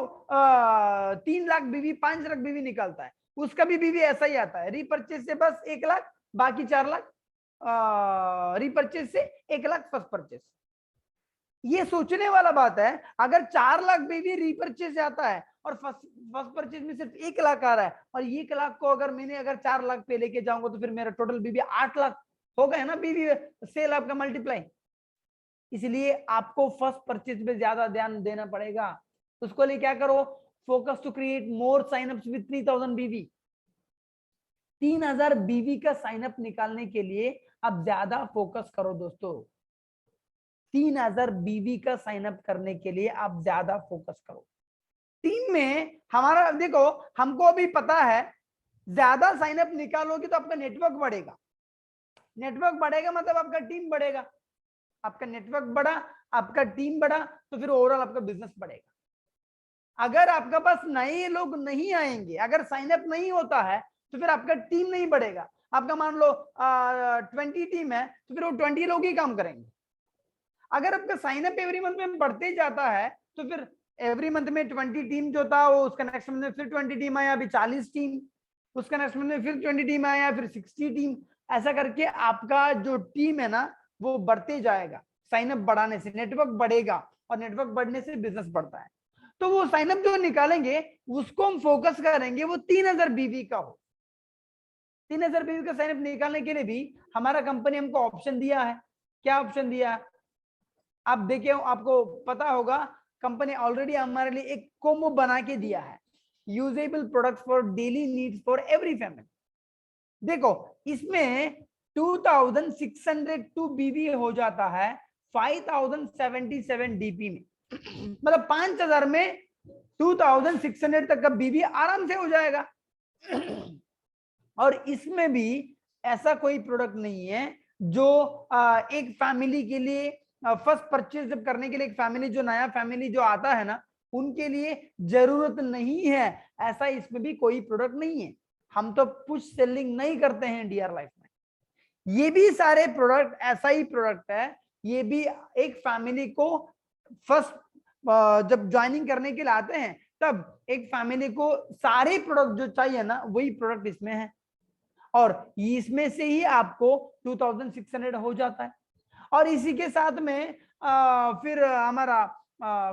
Speaker 1: 3 लाख बीवी 5 लाख बीवी निकालता है उसका भी बीवी ऐसा ही आता है, रीपरचेज से बस 1 लाख, बाकी 4 लाख रीपरचेज से 1 लाख फर्स्ट परचेज। ये सोचने वाला बात है, अगर 4 लाख बीवी रीपरचेज से आता है और फर्स्ट परचेज में सिर्फ 1 लाख आ रहा है, और 1 लाख को अगर मैंने अगर 4 लाख पे लेके जाऊंगा तो फिर मेरा टोटल बीवी 8 लाख हो गया ना, बीवी सेल आपका मल्टीप्लाई। इसलिए आपको फर्स्ट परचेज पे ज्यादा ध्यान देना पड़ेगा। उसको लिए क्या करो, focus to create more signups with 3,000 BV. 3,000 बीवी का साइनअप निकालने के लिए आप ज्यादा फोकस करो दोस्तों। 3,000 बीवी का साइनअप करने के लिए आप ज्यादा फोकस करो। टीम में हमारा देखो, हमको अभी पता है ज्यादा साइनअप निकालोगे तो आपका नेटवर्क बढ़ेगा, नेटवर्क बढ़ेगा मतलब आपका टीम बढ़ेगा, आपका नेटवर्क बढ़ा, आपका टीम बढ़ा, तो फिर ओवरऑल आपका बिजनेस बढ़ेगा। अगर आपका पास नए लोग नहीं आएंगे, अगर साइनअप नहीं होता है तो फिर आपका टीम नहीं बढ़ेगा। आपका मान लो 20 टीम है तो फिर वो 20 लोग ही काम करेंगे। अगर आपका साइनअप एवरी मंथ में बढ़ते जाता है तो फिर एवरी मंथ में 20 टीम जो था वो उसका नेक्स्ट मंथ में फिर 20 टीम आया, अभी 40 टीम, उसका नेक्स्ट मंथ में फिर 20 टीम आया, फिर 60 टीम, ऐसा करके आपका जो टीम है ना वो बढ़ते जाएगा। साइनअप बढ़ाने से नेटवर्क बढ़ेगा और नेटवर्क बढ़ने से बिजनेस बढ़ता है। तो वो साइनअप जो निकालेंगे उसको हम फोकस करेंगे वो 3,000 बीवी का हो। 3,000 बीवी का साइनअप निकालने के लिए भी हमारा कंपनी हमको ऑप्शन दिया है। क्या ऑप्शन दिया है आप देखिए, आपको पता होगा कंपनी ऑलरेडी हमारे लिए एक कोम्बो बना के दिया है, usable products for daily needs for every family. देखो इसमें 2,602 बीवी हो जाता है 5,077 डीपी में, मतलब 5,000 में 2,600 तक का बीवी आराम से हो जाएगा। और इसमें भी ऐसा कोई प्रोडक्ट नहीं है जो एक फैमिली के लिए फर्स्ट परचेज करने के लिए, एक फैमिली जो नया फैमिली जो आता है ना उनके लिए जरूरत नहीं है, ऐसा इसमें भी कोई प्रोडक्ट नहीं है। हम तो पुश सेलिंग नहीं करते हैं डीआर लाइफ में। ये भी सारे प्रोडक्ट ऐसा ही प्रोडक्ट है, ये भी एक फैमिली को फर्स्ट जब ज्वाइनिंग करने के लिए आते हैं तब एक फैमिली को सारे प्रोडक्ट जो चाहिए ना वही प्रोडक्ट इसमें है, और इसमें से ही आपको 2600 हो जाता है। और इसी के साथ में फिर हमारा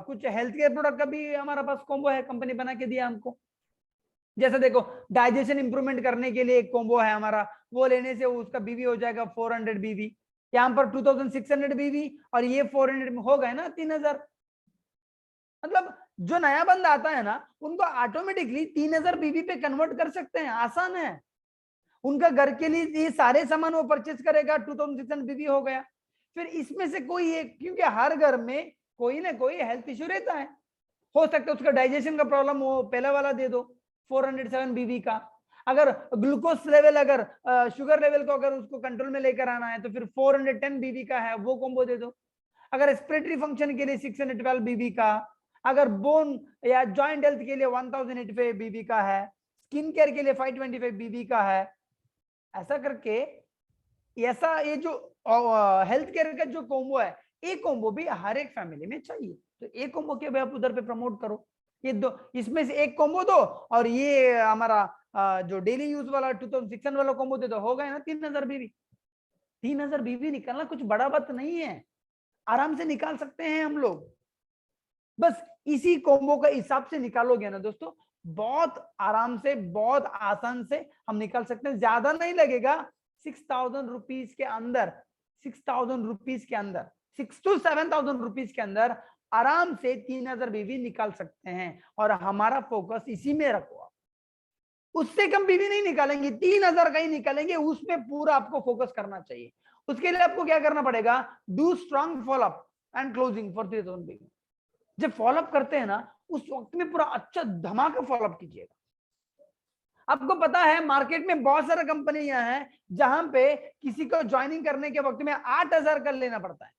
Speaker 1: कुछ हेल्थ केयर प्रोडक्ट का भी हमारा पास कॉम्बो है, कंपनी बना के दिया हमको। जैसे देखो डाइजेशन इंप्रूवमेंट करने के लिए एक कॉम्बो है हमारा, वो लेने से उसका बीवी हो जाएगा 400 बीवी, यहाँ पर 2600 बीवी और ये 400 में हो गए ना 3000। मतलब जो नया बंदा आता है ना उनको ऑटोमेटिकली 3000 बीवी पे कन्वर्ट कर सकते हैं, आसान है। उनका घर के लिए ये सारे सामान वो परचेज करेगा, 2600 बीवी हो गया। फिर इसमें से कोई एक, क्योंकि हर घर में कोई ना कोई हेल्थ इश्यू रहता है, हो सकता है उसका डाइजेशन का प्रॉब्लम हो, पहला वाला दे दो 407 बीवी का। अगर ग्लूकोज लेवल, अगर शुगर लेवल को अगर उसको कंट्रोल में लेकर आना है तो फिर 410 बीवी का है वो कॉम्बो दे दो। अगर रेस्पिरेटरी फंक्शन के लिए 612 बीवी का, अगर बोन या जॉइंट हेल्थ के लिए 1085 बीवी का है, स्किन केयर के लिए 525 बीवी का है, ऐसा करके ऐसा ये जो हेल्थ केयर का जो कॉम्बो है, एक कॉम्बो भी हर एक फैमिली में चाहिए, तो एक कॉम्बो के भी आप उधर पे प्रमोट करो। ये दो, इसमें से एक कॉम्बो दो और ये हमारा जो डेली यूज वाला 2600 वाला कॉम्बो दे दो, हो गए ना 3000 बीवी। 3000 बीवी निकालना कुछ बड़ा बात नहीं है, आराम से निकाल सकते हैं हम लोग। बस इसी कॉम्बो का हिसाब से निकालोगे ना दोस्तों, बहुत आराम से, बहुत आसान से हम निकाल सकते हैं, ज्यादा नहीं लगेगा। 6000 रुपीज के अंदर, 6000 रुपीज के अंदर, 6 to 7000 रुपीज के अंदर आराम से 3000 बीवी निकाल सकते हैं। और हमारा फोकस इसी में रखो, उससे कम बीवी नहीं निकालेंगे, 3000 का ही निकालेंगे, उसमें पूरा आपको फोकस करना चाहिए। उसके लिए आपको क्या करना पड़ेगा, do strong follow up and closing for 3000 बीवी। जब फॉलोअप करते हैं ना उस वक्त में पूरा अच्छा धमाका फॉलोअप कीजिएगा। आपको पता है मार्केट में बहुत सारे कंपनियां हैं जहां पे किसी को ज्वाइनिंग करने के वक्त में 8000 का लेना पड़ता है,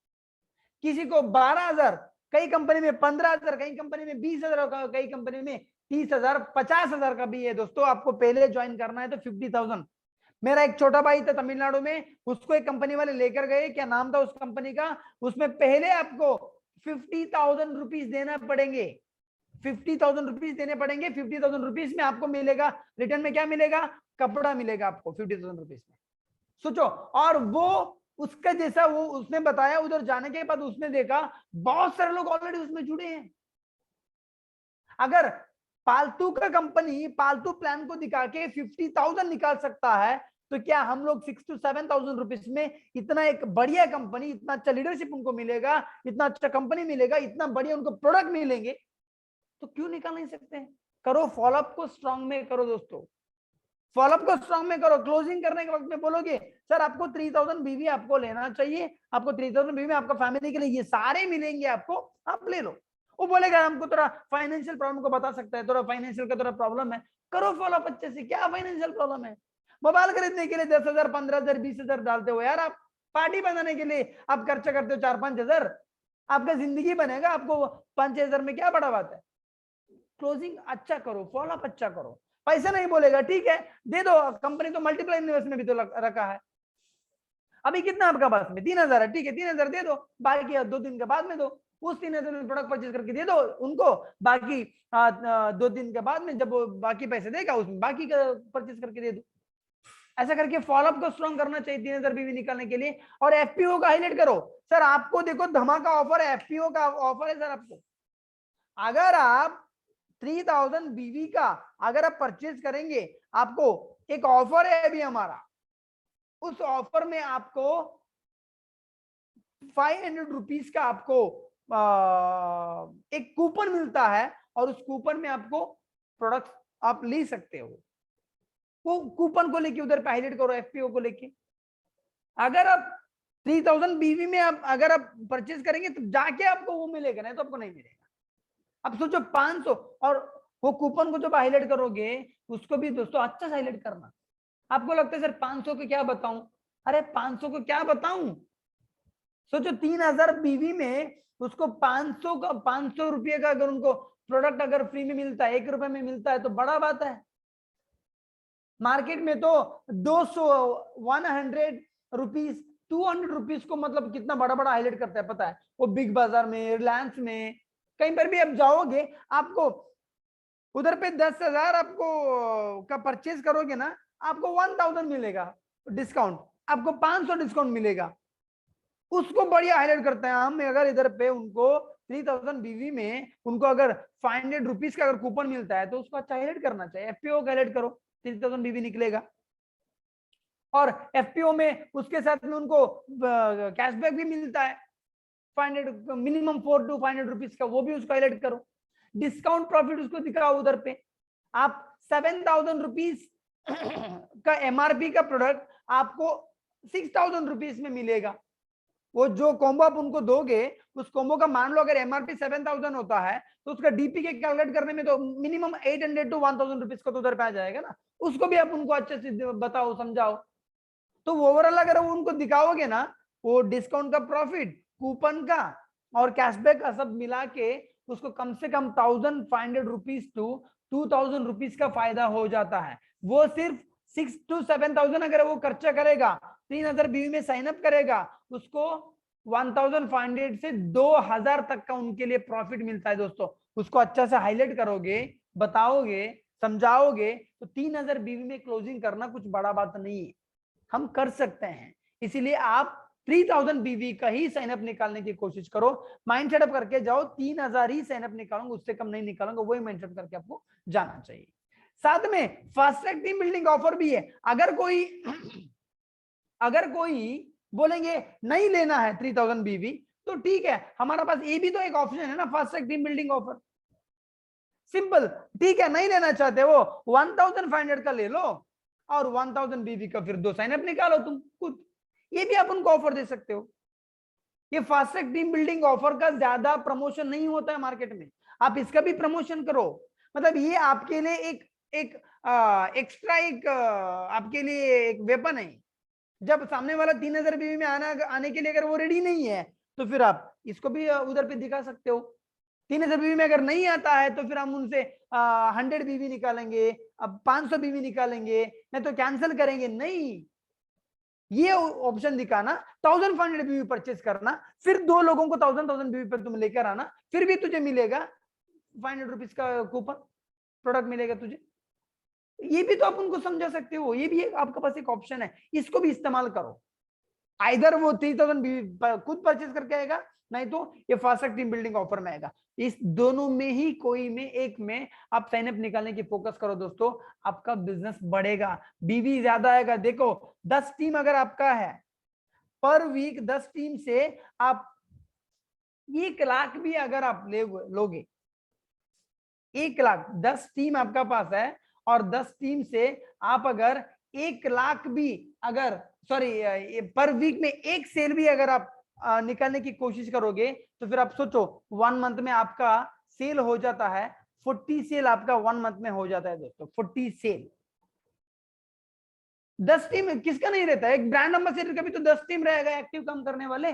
Speaker 1: किसी को 12000, कई कंपनी में 15000, कई कंपनी में 20000, कई कंपनी में 30000, 50000 का भी है। दोस्तों आपको पहले ज्वाइन करना है तो 50000। मेरा एक छोटा भाई था तमिलनाडु में, उसको एक कंपनी वाले लेकर गए, क्या नाम था उस कंपनी का, उसमें पहले आपको 50,000 रुपीज देना पड़ेंगे, 50,000 रुपीज देने पड़ेंगे। 50,000 रुपीज में आपको मिलेगा रिटर्न में, क्या मिलेगा, कपड़ा मिलेगा आपको 50,000 रुपीज में। सोचो, और वो उसका जैसा वो उसने बताया, उधर जाने के बाद उसने देखा बहुत सारे लोग ऑलरेडी उसमें जुड़े हैं। अगर पालतू का कंपनी पालतू प्लान को दिखा के 50,000 निकाल सकता है, तो क्या हम लोग 6 to 7,000 रुपीज में इतना एक बढ़िया कंपनी, इतना अच्छा लीडरशिप उनको मिलेगा, इतना अच्छा कंपनी मिलेगा, इतना बढ़िया उनको प्रोडक्ट मिलेंगे, तो क्यों निकाल नहीं सकते हैं। करो फॉलोअप को स्ट्रांग में करो दोस्तों, फॉलोअप को स्ट्रांग में करो। क्लोजिंग करने के वक्त में बोलोगे सर आपको 3000 बीवी आपको लेना चाहिए, आपको 3000 बीवी में आपका फैमिली के लिए ये सारे मिलेंगे आपको, आप ले लो। वो बोलेगा हमको थोड़ा फाइनेंशियल प्रॉब्लम को बता सकता है, थोड़ा फाइनेंशियल का थोड़ा प्रॉब्लम है, करो फॉलोअप अच्छे से। क्या फाइनेंशियल प्रॉब्लम है, मोबाइल खरीदने के लिए 10,000, 15,000, 20,000 डालते हो यार, आप पार्टी बनाने के लिए आप खर्चा करते हो 4-5 हजार, आपका जिंदगी बनेगा, आपको 5-6 हजार में क्या बड़ा बात है। क्लोजिंग अच्छा करो, फॉलोअप अच्छा करो। पैसा नहीं बोलेगा ठीक है दे दो, कंपनी तो मल्टीप्लाई इन्वेस्ट में भी तो रखा है। अभी कितना आपका पास में 3000 है, ठीक है 3000 दे दो, बाकी 2 दिन के बाद में दो, उस 3000 में प्रोडक्ट परचेज करके दे दो उनको, बाकी 2 दिन के बाद में जब वो बाकी पैसे देगा उसमें बाकी का परचेज करके दे दो। ऐसा करके फॉलोअप को स्ट्रॉन्ग करना चाहिए 3000 बीवी निकालने के लिए। और एफपीओ का हाईलाइट करो सर, आपको देखो धमाका ऑफर है, एफपीओ का ऑफर है सर आपको। अगर आप 3000 बीवी का अगर आप परचेज करेंगे, आपको एक ऑफर है अभी हमारा, उस ऑफर में आपको 500 रुपीज का आपको एक कूपन मिलता है, और उस कूपन में आपको प्रोडक्ट आप ले सकते हो। वो कूपन को लेके उधर पे हाईलाइट करो, एफपीओ को लेके। अगर आप 3000 बीवी में आप अगर आप परचेज करेंगे तो जाके आपको वो मिलेगा, नहीं तो आपको नहीं मिलेगा। अब सोचो 500, और वो कूपन को जब हाईलाइट करोगे उसको भी दोस्तों अच्छा से हाईलाइट करना। आपको लगता है सर 500 को क्या बताऊं, अरे 500 को क्या बताऊं, सोचो 3000 बीवी में उसको 500 का 500 रुपये का अगर उनको प्रोडक्ट अगर फ्री में मिलता है, 1 रुपए में मिलता है, तो बड़ा बात है। मार्केट में तो 200 100 रुपीज, 200 रुपीज को मतलब कितना बड़ा बड़ा हाईलाइट करता है पता है? वो बिग बाजार में, रिलायंस में, कहीं पर भी आप जाओगे, आपको उधर पे 10,000 आपको का परचेज करोगे ना, आपको 1000 मिलेगा डिस्काउंट, आपको 500 डिस्काउंट मिलेगा। उसको बढ़िया हाईलाइट करते हैं हम। अगर इधर पे उनको 3000 बीवी में उनको अगर 500 रुपीज का अगर कूपन मिलता है तो उसको अच्छा हाईलाइट करना चाहिए। एफपीओ का हाईलाइट करो, 3000 बीवी निकलेगा। और एफपीओ में उसके साथ में उनको कैशबैक भी मिलता है 500, मिनिमम 4 to 500 रुपीज का, वो भी उसको हाईलाइट करो। डिस्काउंट प्रॉफिट उसको दिखाओ उधर पे। आप 7000 रुपीज का एमआरपी का प्रोडक्ट आपको 6000 रुपीज में मिलेगा। वो जो कॉम्बो आप उनको दोगे, उस कॉम्बो का मान लो अगर एमआरपी 7000 होता है तो उसका डीपी के कैलकुलेट करने में तो मिनिमम 800 to 1000 रुपीज का तो उधर पे आ जाएगा ना। उसको भी आप उनको अच्छे से बताओ, समझाओ। तो ओवरऑल अगर वो उनको दिखाओगे ना, वो डिस्काउंट का प्रॉफिट, कूपन का और कैशबैक का सब मिला के उसको कम से कम 1500 रुपीज टू 2000 रुपीज का फायदा हो जाता है। वो सिर्फ 6 to 7000 अगर वो खर्चा करेगा, 3000 बीवी में साइन अप करेगा, उसको 1500 से 2000 तक का उनके लिए प्रॉफिट मिलता है दोस्तों। उसको अच्छा से हाईलाइट करोगे, बताओगे, समझाओगे तो 3000 बीवी में क्लोजिंग करना कुछ बड़ा बात नहीं है, हम कर सकते हैं। इसीलिए आप 3000 बीवी का ही साइनअप निकालने की कोशिश करो। माइंड सेटअप करके जाओ 3000 ही साइनअप निकालूंगा, उससे कम नहीं निकालूंगा, वही माइंड सेटअप करके आपको जाना चाहिए। साथ में fast track team building offer भी है। अगर कोई बोलेंगे नहीं लेना है 3000 बीवी, तो ठीक है, हमारा पास ये भी तो एक ऑप्शन है ना, fast track team building offer. Simple, ठीक है, नहीं लेना चाहते वो 1500 का ले लो और 1000 बीवी का फिर 2 साइनअप निकालो तुम खुद। ये भी आप उनको ऑफर दे सकते हो। ये fast track team building offer का ज्यादा प्रमोशन नहीं होता है मार्केट में, आप इसका भी प्रमोशन करो। मतलब ये आपके लिए एक एक्स्ट्रा एक आपके लिए एक वेपन है। जब सामने वाला 3000 बीवी में आने के लिए अगर वो रेडी नहीं है, तो फिर आप इसको भी उधर पे दिखा सकते हो। 3000 बीवी में अगर नहीं आता है तो फिर हम उनसे 100 बीवी निकालेंगे, अब 500 बीवी निकालेंगे, नहीं तो कैंसिल करेंगे। नहीं, ये ऑप्शन दिखाना, 1500 बीवी परचेस करना, फिर 2 लोगों को 1000 बीवी पर तुम लेकर आना, फिर भी तुझे मिलेगा 500 रुपीज का कूपन, प्रोडक्ट मिलेगा तुझे। ये भी तो आप उनको समझा सकते हो, ये भी एक आपके पास एक ऑप्शन है, इसको भी इस्तेमाल करो। आइदर वो 3000 बीवी खुद परचेस करके आएगा, नहीं तो ये fast track team building offer में आएगा। इस दोनों में ही कोई में एक में आप साइन अप निकालने की फोकस करो दोस्तों, आपका बिजनेस बढ़ेगा, बीवी ज्यादा आएगा। देखो 10 टीम अगर आपका है, पर वीक 10 टीम से आप 1 लाख भी अगर आप लोगे, 1 लाख, 10 टीम आपका पास है और 10 टीम से आप अगर 1 लाख भी अगर सॉरी पर वीक में एक सेल भी अगर आप निकालने की कोशिश करोगे, तो फिर आप सोचो 1 मंथ में आपका सेल हो जाता है 40 सेल, आपका 1 मंथ में हो जाता है दोस्तों 40 सेल। 10 टीम किसका नहीं रहता है? एक ब्रांड एम्बेसडर का भी तो 10 टीम रहेगा एक्टिव काम करने वाले,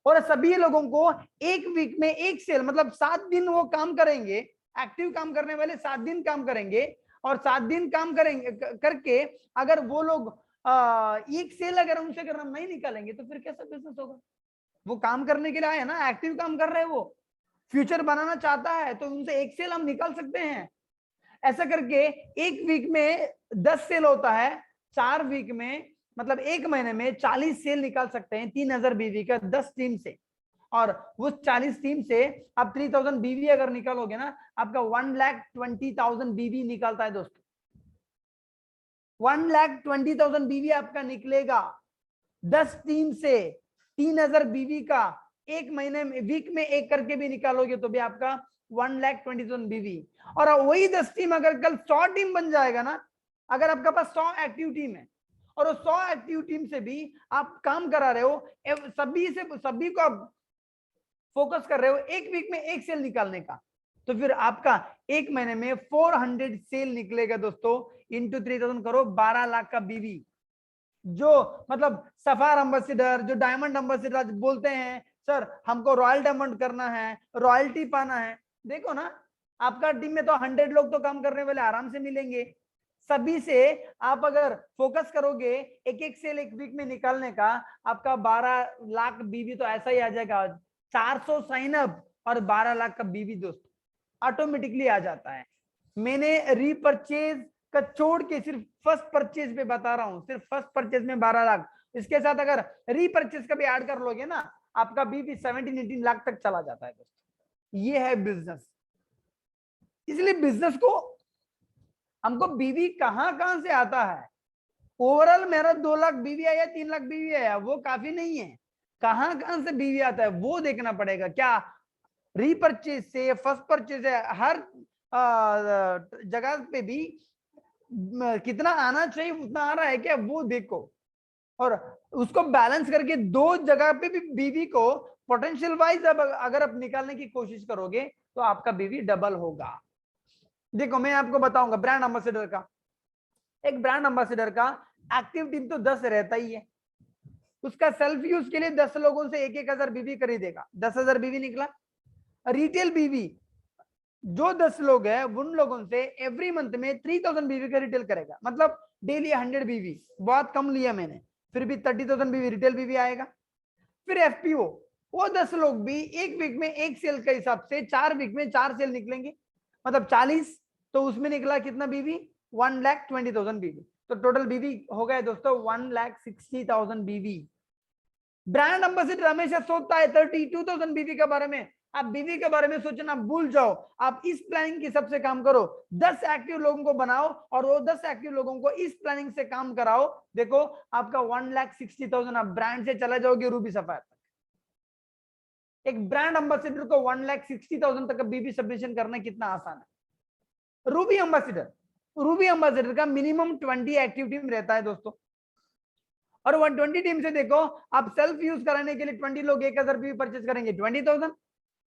Speaker 1: और सभी लोगों को एक वीक में एक सेल, मतलब 7 दिन वो काम करेंगे, एक्टिव काम करने वाले 7 दिन काम करेंगे, और 7 दिन काम करेंगे करके अगर वो लोग एक सेल अगर उनसे अगर हम नहीं निकालेंगे तो फिर कैसा बिजनेस होगा? वो काम करने के लिए आए ना, एक्टिव काम कर रहे हैं, वो फ्यूचर बनाना चाहता है, तो उनसे एक सेल हम निकाल सकते हैं। ऐसा करके एक वीक में 10 सेल होता है, 4 वीक में मतलब एक महीने में 40 सेल निकाल सकते हैं 3000 बीवी का 10 टीम से। और उस 40 टीम से आप 3000 बीवी अगर निकालोगे ना, आपका 1,20,000 बीवी निकलता है दोस्तों, 1,20,000 बीवी आपका निकलेगा 10 टीम से। 3000 बीवी का एक महीने में वीक में एक करके भी निकालोगे तो भी आपका 1,20,000 बीवी। और वही 10 टीम अगर कल 100 टीम बन जाएगा ना, अगर आपका पास 100 एक्टिव टीम है और 100 एक्टिव टीम से भी आप काम करा रहे हो, सभी को आप फोकस कर रहे हो एक वीक में एक सेल निकालने का, तो फिर आपका एक महीने में 400 सेल निकलेगा दोस्तों। इंटू 3000 करो, 12 लाख का बीवी। जो मतलब सफायर एम्बेसडर, जो डायमंड एम्बेसडर बोलते हैं सर हमको रॉयल डायमंड करना है, रॉयल्टी पाना है, देखो ना आपका टीम में तो 100 लोग तो काम करने वाले आराम से मिलेंगे। सभी से आप अगर फोकस करोगे एक एक सेल एक वीक में निकालने का, आपका 12 लाख बीवी तो ऐसा ही आ जाएगा। 400 साइन अप और 12 लाख का बीवी दोस्तों ऑटोमेटिकली आ जाता है। मैंने रीपरचेज का छोड़ के सिर्फ फर्स्ट परचेज पे बता रहा हूं, सिर्फ फर्स्ट परचेज में 12 लाख, इसके साथ अगर रीपरचेज का भी ऐड कर लोगे ना, आपका बीवी 17-18 लाख तक चला जाता है दोस्तों। ये है बिजनेस। इसलिए बिजनेस को हमको बीवी कहां कहां से आता है, ओवरऑल मेरा 2 लाख बीवी आया, 3 लाख बीवी आया, वो काफी नहीं है। कहां कहां से बीवी आता है वो देखना पड़ेगा। क्या रीपरचेज से, फर्स्ट परचेज है, हर जगह पे भी कितना आना चाहिए उतना आ रहा है क्या, वो देखो। और उसको बैलेंस करके 2 जगह पे भी बीवी को पोटेंशियल वाइज अब अगर आप निकालने की कोशिश करोगे तो आपका बीवी डबल होगा। देखो मैं आपको बताऊंगा ब्रांड एम्बेसडर का। एक ब्रांड एम्बेसडर का एक्टिव टीम तो 10 रहता ही है। उसका सेल्फ यूज के लिए 10 लोगों से 1-1 हजार बीवी खरीदेगा, 10,000 बीवी निकला। रिटेल बीवी जो 10 लोग हैं उन लोगों से एवरी मंथ में 3000 बीवी का रिटेल करेगा, मतलब डेली 100 बीवी, बहुत कम लिया मैंने, फिर भी 30,000 बीवी रिटेल बीवी आएगा। फिर एफपीओ, वो 10 लोग भी एक वीक में एक सेल के हिसाब से 4 वीक में 4 सेल निकलेंगे, मतलब 40, तो उसमें निकला कितना बीवी, 1,20,000 बीवी। तो टोटल बीवी हो गए दोस्तों 1,60,000 बीवी। ब्रांड एम्बेसडर हमेशा सोचता है 32,000 बीवी के बारे में। आप बीवी के बारे में सोचना भूल जाओ, आप इस प्लानिंग के सबसे काम करो। 10 एक्टिव लोगों को बनाओ और वो 10 एक्टिव लोगों को इस प्लानिंग से काम कराओ। देखो आपका 1,60,000 आप ब्रांड से चला जाओगे रूबी सफायर तक। एक ब्रांड एम्बेसडर को 1,60,000 तक का बीवी सबमिशन करना कितना आसान है। रूबी एम्बेसडर का मिनिमम 20 एक्टिव टीम रहता है दोस्तों, और 120 टीम से देखो आप सेल्फ यूज कराने के लिए 20 लोग 1,000 बीवी परचेज करेंगे 20,000,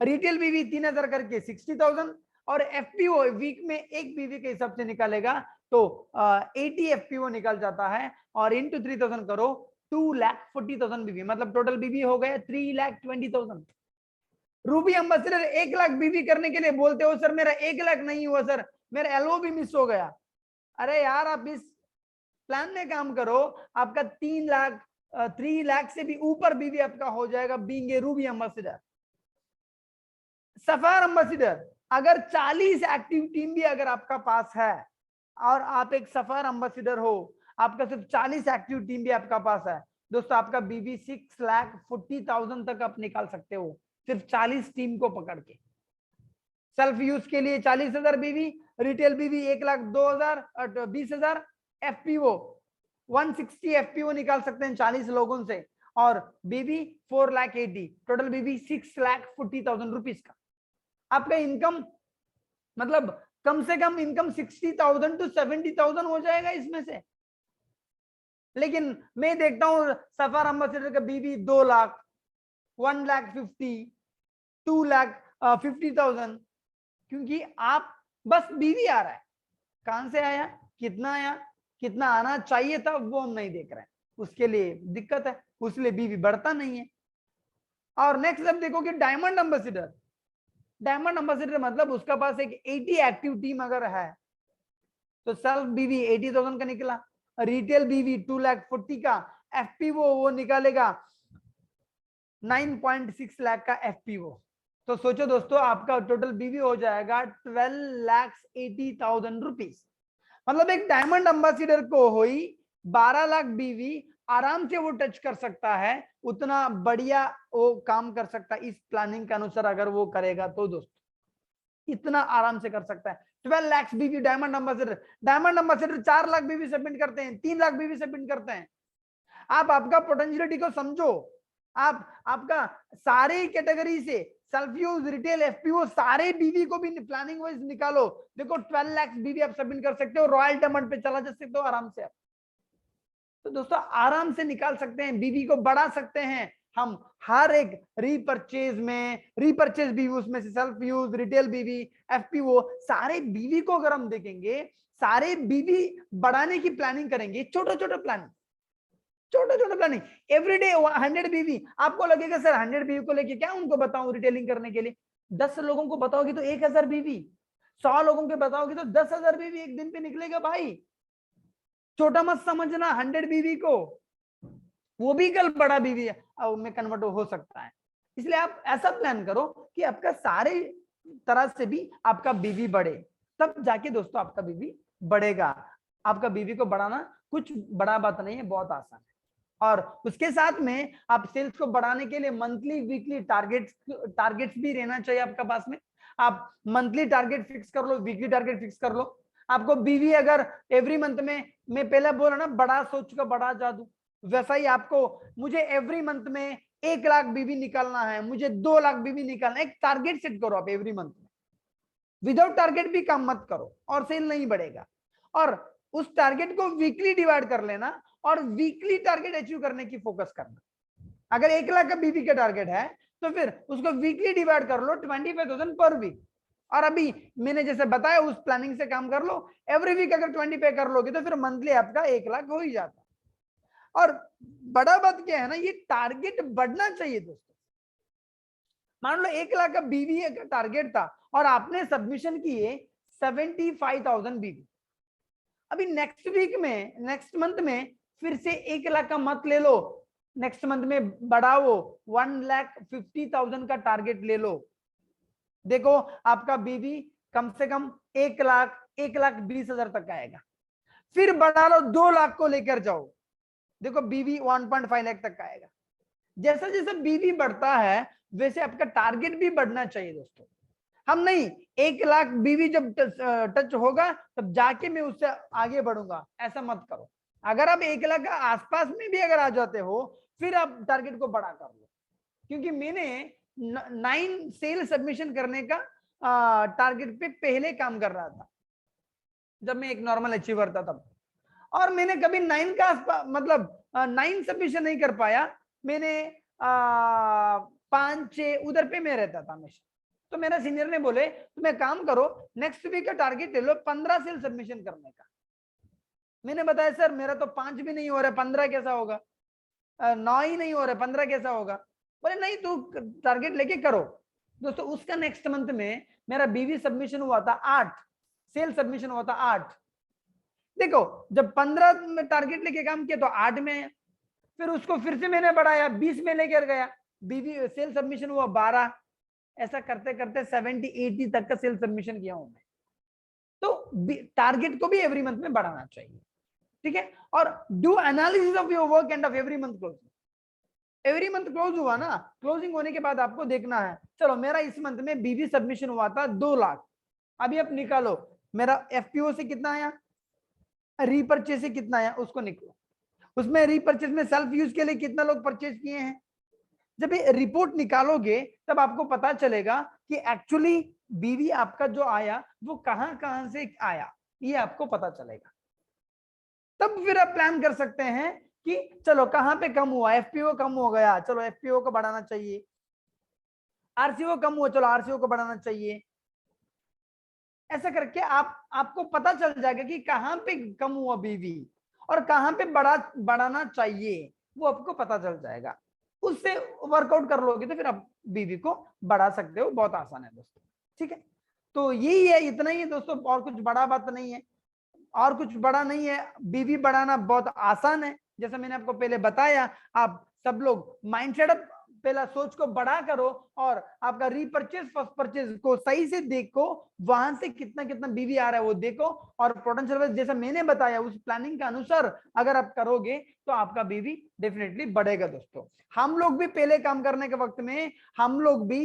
Speaker 1: रिटेल बीवी 3,000 करके 60,000, और एफपीओ वीक में एक बीवी के हिसाब से निकालेगा तो 80 एफपीओ निकल जाता है, और इंटू 3,000 करो 2,40,000 बीवी, मतलब टोटल बीवी हो गए 3,20,000। रूबी एम्बेसडर 1 लाख बीवी करने के लिए बोलते हो सर मेरा 1 लाख नहीं हुआ सर, मेरा एलओ भी मिस हो गया। अरे यार आप इस प्लान में काम करो, आपका 3 लाख से भी ऊपर बीवी आपका हो जाएगा being a Ruby ambassador. Sapphire ambassador, अगर 40 एक्टिव टीम भी अगर आपका पास है और आप एक सफायर एम्बेसडर हो, आपका सिर्फ 40 एक्टिव टीम भी आपका पास है दोस्तों, आपका बीवी 6,40,000 तक आप निकाल सकते हो सिर्फ 40 टीम को पकड़ के। सेल्फ यूज के लिए 40,000 बीवी, रिटेल बीवी 1,02,000 और 20,000, एफपीओ 160 एफपीओ निकाल सकते हैं 40 लोगों से, और बीवी 4,80,000, टोटल बीवी 6,40,000 रुपीज का। आपका इनकम मतलब कम से कम इनकम 60,000 to 70,000 हो जाएगा इसमें से। लेकिन मैं देखता हूं सफायर एम्बेसडर का बीवी 2 लाख, 1,50,000, 2,50,000, क्योंकि आप बस बीवी आ रहा है, कहां से आया, कितना आना चाहिए था वो हम नहीं देख रहे हैं, उसके लिए दिक्कत है, उसलिए बीवी बढ़ता नहीं है। और नेक्स्ट अब देखो कि डायमंड एम्बेसडर मतलब उसका पास एक 80 एक्टिव टीम अगर है तो सेल्फ बीवी 80,000 का निकला, रिटेल बीवी 2,40,000 का, एफपीओ वो निकालेगा 9.6 लाख का एफपीओ। तो सोचो दोस्तों आपका टोटल बीवी हो जाएगा 12,80,000 रुपीज। मतलब एक डायमंड एम्बेसडर को हुई 12 लाख बीवी आराम से वो टच कर सकता है, उतना बढ़िया वो काम कर सकता है इस प्लानिंग के अनुसार अगर वो करेगा तो दोस्तों इतना आराम से कर सकता है। 12 लाख बीवी डायमंड एम्बेसडर 4 लाख बीवी सबमिट करते हैं, 3 लाख बीवी सबमिट करते हैं। आप आपका पोटेंशियलिटी को समझो, आप आपका सारे कैटेगरी से सेल्फ यूज, रिटेल, एफपीओ सारे बीवी को भी प्लानिंग वाइज निकालो। देखो 12 लाख बीवी आप सबमिट कर सकते हो, रॉयल डायमंड पे चला जा सकते हो आराम से आप। तो दोस्तों आराम से निकाल सकते हैं, बीवी को बढ़ा सकते हैं हम। हर एक रीपरचेज बीवी, उसमें से सेल्फ यूज, रिटेल बीवी, एफपीओ सारे बीवी को अगर हम देखेंगे, सारे बीवी बढ़ाने की प्लानिंग करेंगे, छोटा छोटा प्लानिंग एवरीडे 100 बीवी। आपको लगेगा सर 100 बीवी को लेके क्या उनको बताऊं रिटेलिंग करने के लिए, 10 लोगों को बताओगे तो 1,000 बीवी, 100 लोगों के बताओगे तो 10,000 बीवी एक दिन पे निकलेगा भाई। छोटा मत समझना 100 बीवी को, वो भी कल बड़ा बीवी में कन्वर्ट हो सकता है। इसलिए आप ऐसा प्लान करो कि आपका सारे तरह से भी आपका बीवी बढ़े, तब जाके दोस्तों आपका बीवी बढ़ेगा। आपका बीवी को बढ़ाना कुछ बड़ा बात नहीं है, बहुत आसान है। और उसके साथ में आप सेल्स को बढ़ाने के लिए मंथली वीकली टारगेट्स भी रहना चाहिए आपका पास में। आप मंथली टारगेट फिक्स कर लो, वीकली टारगेट फिक्स कर लो। आपको बीवी अगर एवरी मंथ में, मैं पहले बोला ना बड़ा सोच का बड़ा जादू, वैसा ही आपको मुझे एवरी मंथ में 1 लाख बीवी निकालना है, मुझे 2 लाख बीवी निकालना है, एक टारगेट सेट करो आप एवरी मंथ में। विदाउट टारगेट भी काम मत करो और सेल नहीं बढ़ेगा। और उस टारगेट को वीकली डिवाइड कर लेना और वीकली टारगेट अचीव करने की फोकस करना। अगर 1 लाख का बीवी का टारगेट है तो फिर उसको वीकली डिवाइड कर लो 25,000 पर वीक। और अभी मैंने जैसे बताया उस प्लानिंग से काम कर लो। एवरी वीक अगर 20 पे कर लोगे तो फिर मंथली आपका 1 लाख हो ही जाता। और बड़ा बात क्या है ना, ये टारगेट बढ़ना चाहिए दोस्तों। मान लो 1 लाख का बीवी का टारगेट था और आपने सबमिशन किए 75,000 बीवी। अभी नेक्स्ट मंथ में फिर से 1 लाख का मत ले लो, नेक्स्ट मंथ में बढ़ाओ 1,50,000 का टारगेट ले लो। देखो आपका बीवी कम से कम 1,20,000 तक आएगा। फिर बढ़ा लो 2 लाख को लेकर जाओ, देखो बीवी 1.5 लाख तक आएगा। जैसा जैसा बीवी बढ़ता है वैसे आपका टारगेट भी बढ़ना चाहिए दोस्तों। हम नहीं 1 लाख बीवी जब टच होगा तब जाके मैं उससे आगे बढ़ूंगा, ऐसा मत करो। अगर आप 1 लाख का आसपास में भी अगर आ जाते हो फिर आप टारगेट को बड़ा कर लो। क्योंकि मैंने 9 सेल सबमिशन करने का टारगेट पे पहले काम कर रहा था जब मैं एक नॉर्मल अचीवर था तब, और मैंने कभी 9 का मतलब 9 सबमिशन नहीं कर पाया। मैंने 5-6 उधर पे मैं रहता था हमेशा। तो मेरा सीनियर ने बोले तुम एक काम करो, नेक्स्ट वीक का टारगेट ले लो 15 सेल सबमिशन करने का। मैंने बताया सर मेरा तो 5 भी नहीं हो रहा, 15 कैसा होगा, 9 ही नहीं हो रहा, 15 कैसा होगा। बोले नहीं तू टारगेट लेके करो। दोस्तों उसका नेक्स्ट मंथ में मेरा बीवी सबमिशन हुआ था 8, सेल सबमिशन हुआ था 8। देखो जब 15 में टारगेट लेके काम किया तो 8 में, फिर उसको फिर से मैंने बढ़ाया 20 में लेकर गया, बीवी सेल सबमिशन हुआ 12। ऐसा करते करते 70-80 तक का सेल सबमिशन किया हूं मैं। तो टारगेट को भी एवरी मंथ में बढ़ाना चाहिए, ठीक है। और do analysis of your work end of every month closing. Every month close हुआ ना, क्लोजिंग होने के बाद आपको देखना है चलो मेरा इस मंथ में बीवी सबमिशन हुआ था 2 लाख। अभी आप निकालो मेरा एफपीओ से कितना आया, रीपरचेज से कितना आया, उसको निकलो। उसमें रीपरचेज में सेल्फ यूज के लिए कितना लोग परचेज किए हैं। जब ये रिपोर्ट निकालोगे तब आपको पता चलेगा कि एक्चुअली बीवी आपका जो आया वो कहां से आया, ये आपको पता चलेगा। तब फिर आप प्लान कर सकते हैं कि चलो कहां पे कम हुआ, एफपीओ कम हो गया, चलो एफपीओ को बढ़ाना चाहिए। आरसीओ कम हुआ, चलो आरसीओ को बढ़ाना चाहिए। ऐसा करके आपको पता चल जाएगा कि कहां पे कम हुआ बीवी और कहां पे बढ़ाना चाहिए, वो आपको पता चल जाएगा। उससे वर्कआउट कर लोगे तो फिर आप बीवी को बढ़ा सकते हो। बहुत आसान है दोस्तों, ठीक है। तो यही है, इतना ही है दोस्तों, और कुछ बड़ा बात नहीं है, और कुछ बड़ा नहीं है। बीवी बढ़ाना बहुत आसान है, जैसा मैंने आपको पहले बताया। आप सब लोग माइंडसेट पहला सोच को बड़ा करो और आपका रीपरचेज फर्स्ट परचेज को सही से देखो, वहां से कितना कितना बीवी आ रहा है वो देखो, और पोटेंशियल जैसा मैंने बताया उस प्लानिंग के अनुसार अगर आप करोगे तो आपका बीवी डेफिनेटली बढ़ेगा दोस्तों। हम लोग भी पहले काम करने के वक्त में हम लोग भी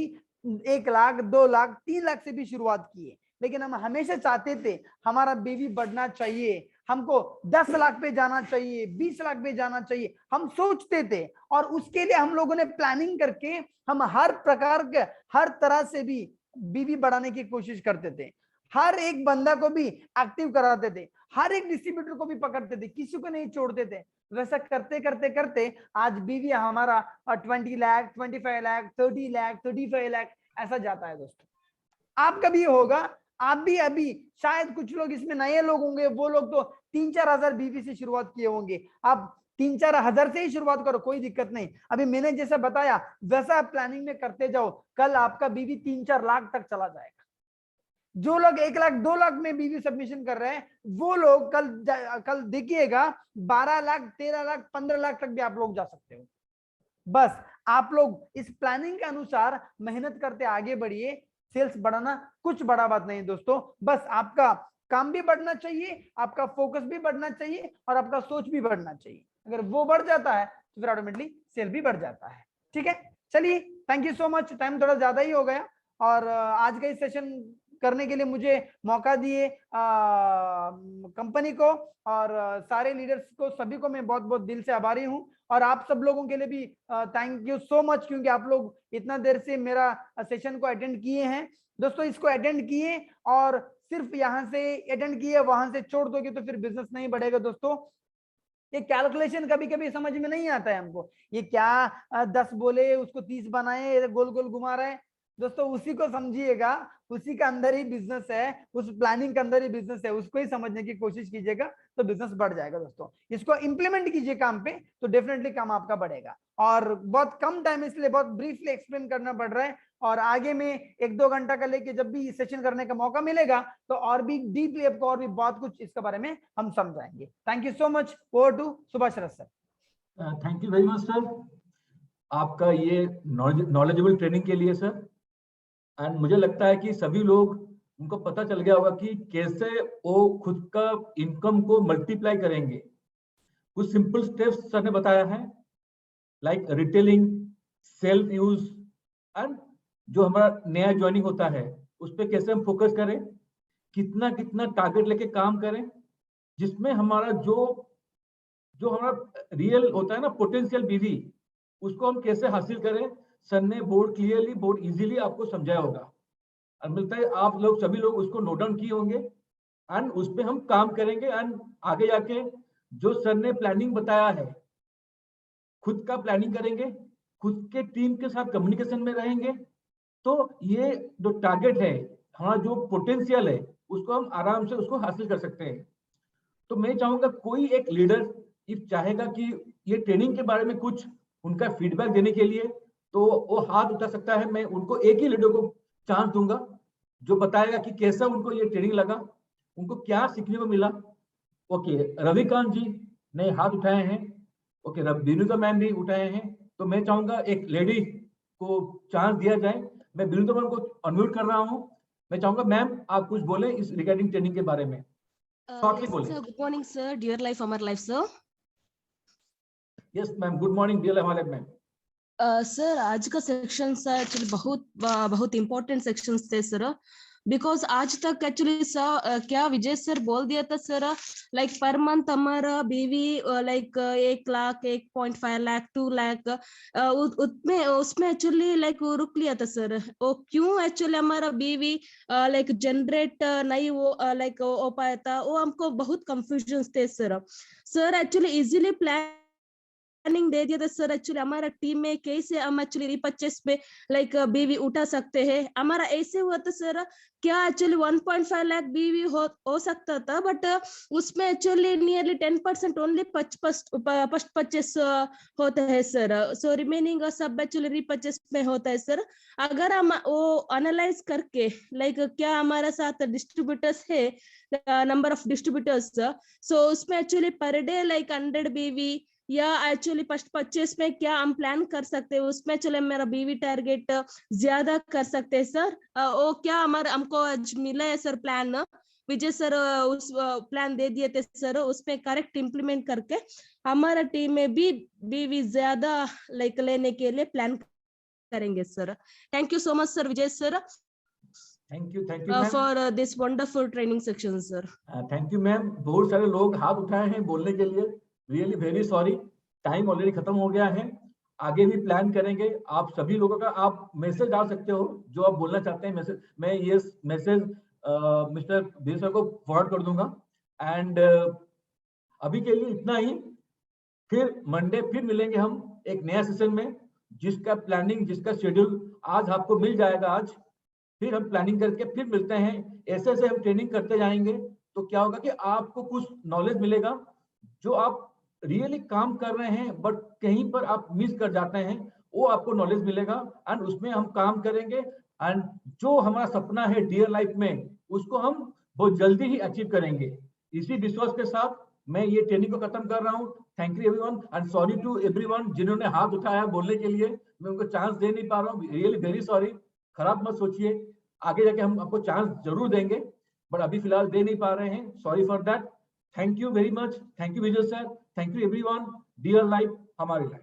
Speaker 1: 1 लाख 2 लाख 3 लाख से भी शुरुआत किए, लेकिन हम हमेशा चाहते थे हमारा बीवी बढ़ना चाहिए, हमको 10 लाख पे जाना चाहिए, 20 लाख पे जाना चाहिए, हम सोचते थे। और उसके लिए हम लोगों ने प्लानिंग करके हम हर प्रकार के हर तरह से भी बीवी बढ़ाने की कोशिश करते थे। हर एक बंदा को भी एक्टिव कराते थे, हर एक डिस्ट्रीब्यूटर को भी पकड़ते थे, किसी को नहीं छोड़ते थे। वैसा करते करते करते आज बीवी हमारा 20 लाख 25 लाख 30 लाख 35 लाख ऐसा जाता है दोस्तों। आपका भी होगा, आप भी अभी शायद कुछ लोग इसमें नए लोग होंगे, वो लोग तो 3-4 हजार बीवी से शुरुआत किए होंगे। आप 3-4 हजार से ही शुरुआत करो, कोई दिक्कत नहीं। अभी मैंने जैसा बताया वैसा आप प्लानिंग में करते जाओ, कल आपका बीवी 3-4 लाख तक चला जाएगा। जो लोग 1 लाख 2 लाख में बीवी सबमिशन कर रहे हैं, वो लोग कल देखिएगा 12 लाख 13 लाख 15 लाख तक भी आप लोग जा सकते हो। बस आप लोग इस प्लानिंग के अनुसार मेहनत करते आगे बढ़िए। सेल्स बढ़ाना कुछ बड़ा बात नहीं दोस्तों, बस आपका काम भी बढ़ना चाहिए, आपका फोकस भी बढ़ना चाहिए और आपका सोच भी बढ़ना चाहिए। अगर वो बढ़ जाता है तो फिर ऑटोमेटिकली सेल भी बढ़ जाता है। ठीक है, चलिए thank you so much. Time थोड़ा ज्यादा ही हो गया और आज का इस सेशन करने के लिए मुझे मौका दिए कंपनी को और सारे लीडर्स को, सभी को मैं बहुत बहुत दिल से आभारी हूं। और आप सब लोगों के लिए भी थैंक यू सो मच, क्योंकि आप लोग इतना देर से मेरा सेशन को अटेंड किए हैं। दोस्तों इसको अटेंड किए और सिर्फ यहाँ से अटेंड किए वहां से छोड़ दोगे तो फिर बिजनेस नहीं बढ़ेगा दोस्तों। ये कैलकुलेशन कभी कभी समझ में नहीं आता है हमको, ये क्या 10 बोले उसको 30 बनाए, गोल गोल घुमा रहे हैं। दोस्तों उसी को समझिएगा, उसी का अंदर ही बिजनेस है, उस प्लानिंग के अंदर ही बिजनेस है, उसको ही समझने की कोशिश कीजिएगा तो बिजनेस बढ़ जाएगा। दोस्तों इसको इंप्लीमेंट कीजिए काम पे तो डेफिनेटली काम आपका बढ़ेगा। और बहुत कम टाइम इसलिए बहुत ब्रीफली एक्सप्लेन करना पड़ रहा है, और आगे में 1-2 घंटा का लेके जब भी सेशन करने का मौका मिलेगा तो और भी डीपली आपको और भी बहुत कुछ इसके बारे में हम समझाएंगे। Thank you so much. Over to Subhash Rath sir.
Speaker 2: Thank you very much sir, आपका ये नॉलेजेबल ट्रेनिंग के लिए सर। एंड मुझे लगता है कि सभी लोग, उनको पता चल गया होगा कि कैसे वो खुद का इनकम को मल्टीप्लाई करेंगे। कुछ सिंपल स्टेप्स सर ने बताया है, like retailing, self use, and जो हमारा नया ज्वाइनिंग होता है उस पर कैसे हम फोकस करें, कितना कितना टारगेट लेके काम करें, जिसमें हमारा जो हमारा रियल होता है ना पोटेंशियल बीवी, उसको हम कैसे हासिल करें। सर ने बोर्ड क्लियरली, बोर्ड इजीली आपको समझाया होगा और मिलता है आप लोग सभी लोग उसको नोट डाउन किए होंगे एंड उस पर हम काम करेंगे। एंड आगे जाके जो सर ने प्लानिंग बताया है, खुद का प्लानिंग करेंगे, खुद के टीम के साथ कम्युनिकेशन में रहेंगे, तो ये जो टारगेट है, हमारा जो पोटेंशियल है, उसको हम आराम से उसको हासिल कर सकते हैं। तो मैं चाहूंगा कोई एक लीडर इफ चाहेगा कि ये ट्रेनिंग के बारे में कुछ उनका फीडबैक देने के लिए, तो वो हाथ उठा सकता है। मैं उनको एक ही लीडर को चांस दूंगा जो बताएगा कि कैसा उनको ये ट्रेनिंग लगा, उनको क्या सीखने को मिला। ओके, रविकांत जी ने हाथ उठाए हैं। ओके, विनुता मैम भी उठाए हैं। तो मैं चाहूंगा एक लेडी को चांस दिया जाए। मैं विनुता मैम को अनम्यूट कर रहा हूं। मैं चाहूंगा मैम आप कुछ बोले इस रिगार्डिंग ट्रेनिंग के बारे में, शॉर्टली बोले।
Speaker 3: Sir, good morning, sir. Dear Life, Amar Life, sir.
Speaker 2: Yes ma'am, good morning dear हमारे मैम।
Speaker 3: सर आज का सेक्शन सर एक्चुअली बहुत इम्पोर्टेंट सेक्शन थे सर, बिकॉज आज तक एक्चुअली सर क्या विजय सर बोल दिया था सर, लाइक पर मंथ हमारा बीवी लाइक 1 लाख 1.5 लाख 2 लाख उसमें एक्चुअली लाइक रुक लिया था सर। वो क्यों एक्चुअली हमारा बीवी लाइक जनरेट नहीं वो लाइक हो पाया था, वो हमको बहुत कंफ्यूजन थे sir. Sir actually easily planning दे दिया था सर। एक्चुअली हमारा टीम में कैसे हम एक्चुअली रिपर्चेस पे लाइक बीवी उठा सकते हैं, हमारा ऐसे हुआ था सर। क्या एक्चुअली 1.5 लाख बीवी हो सकता था, बट उसमें एक्चुअली नियरली 10% ओनली परचेस होता है सर। सो रिमेनिंग सब एक्चुअली रिपर्चेस में होता है सर। अगर हम वो एनालाइज करके लाइक क्या हमारे साथ डिस्ट्रीब्यूटर्स है, नंबर ऑफ डिस्ट्रीब्यूटर्स, सो उसमें एक्चुअली पर डे लाइक 100 बीवी या एक्चुअली फर्स्ट परचेस में क्या हम प्लान कर सकते हैं, उसमें चले मेरा बीवी टारगेट ज्यादा कर सकते हैं सर। वो क्या हमारा हमको आज मिला है सर प्लान, विजय सर उस प्लान दे दिए थे सर, उसमें करेक्ट इम्प्लीमेंट करके हमारा टीम में भी बीवी ज्यादा लाइक लेने के लिए प्लान करेंगे sir. Thank you so much sir Vijay sir,
Speaker 2: thank you
Speaker 3: for this wonderful training section sir.
Speaker 2: Thank you ma'am. बहुत सारे लोग हाथ उठाए हैं बोलने के लिए, really very sorry, time already खत्म हो गया है। आगे भी प्लान करेंगे। आप सभी लोगों का आप मैसेज डाल सकते हो जो आप बोलना चाहते हैं। मैसेज मैं ये मैसेज मिस्टर बी सर को फॉरवर्ड कर दूंगा। एंड अभी के लिए इतना ही। फिर मंडे फिर मिलेंगे हम एक नया सेशन में, जिसका प्लानिंग, जिसका शेड्यूल आज आपको मिल जाएगा। आज फिर हम प्लानिंग करके फिर मिलते हैं। ऐसे ऐसे हम ट्रेनिंग करते जाएंगे तो क्या होगा कि आपको कुछ नॉलेज मिलेगा जो आप रियली काम कर रहे हैं बट कहीं पर आप मिस कर जाते हैं, वो आपको नॉलेज मिलेगा एंड उसमें हम काम करेंगे। एंड जो हमारा सपना है डियर लाइफ में, उसको हम बहुत जल्दी ही अचीव करेंगे। इसी विश्वास के साथ मैं ये ट्रेनिंग को खत्म कर रहा हूँ। Thank you everyone and sorry to everyone जिन्होंने हाथ उठाया बोलने के लिए, मैं उनको चांस दे नहीं पा रहा हूँ, रियली वेरी सॉरी। खराब मत सोचिए, आगे जाके हम आपको चांस जरूर देंगे, बट अभी फिलहाल दे नहीं पा रहे हैं, sorry for that. Thank you very much, thank you Vijay sir, thank you everyone. Dear life हमारी लाइफ।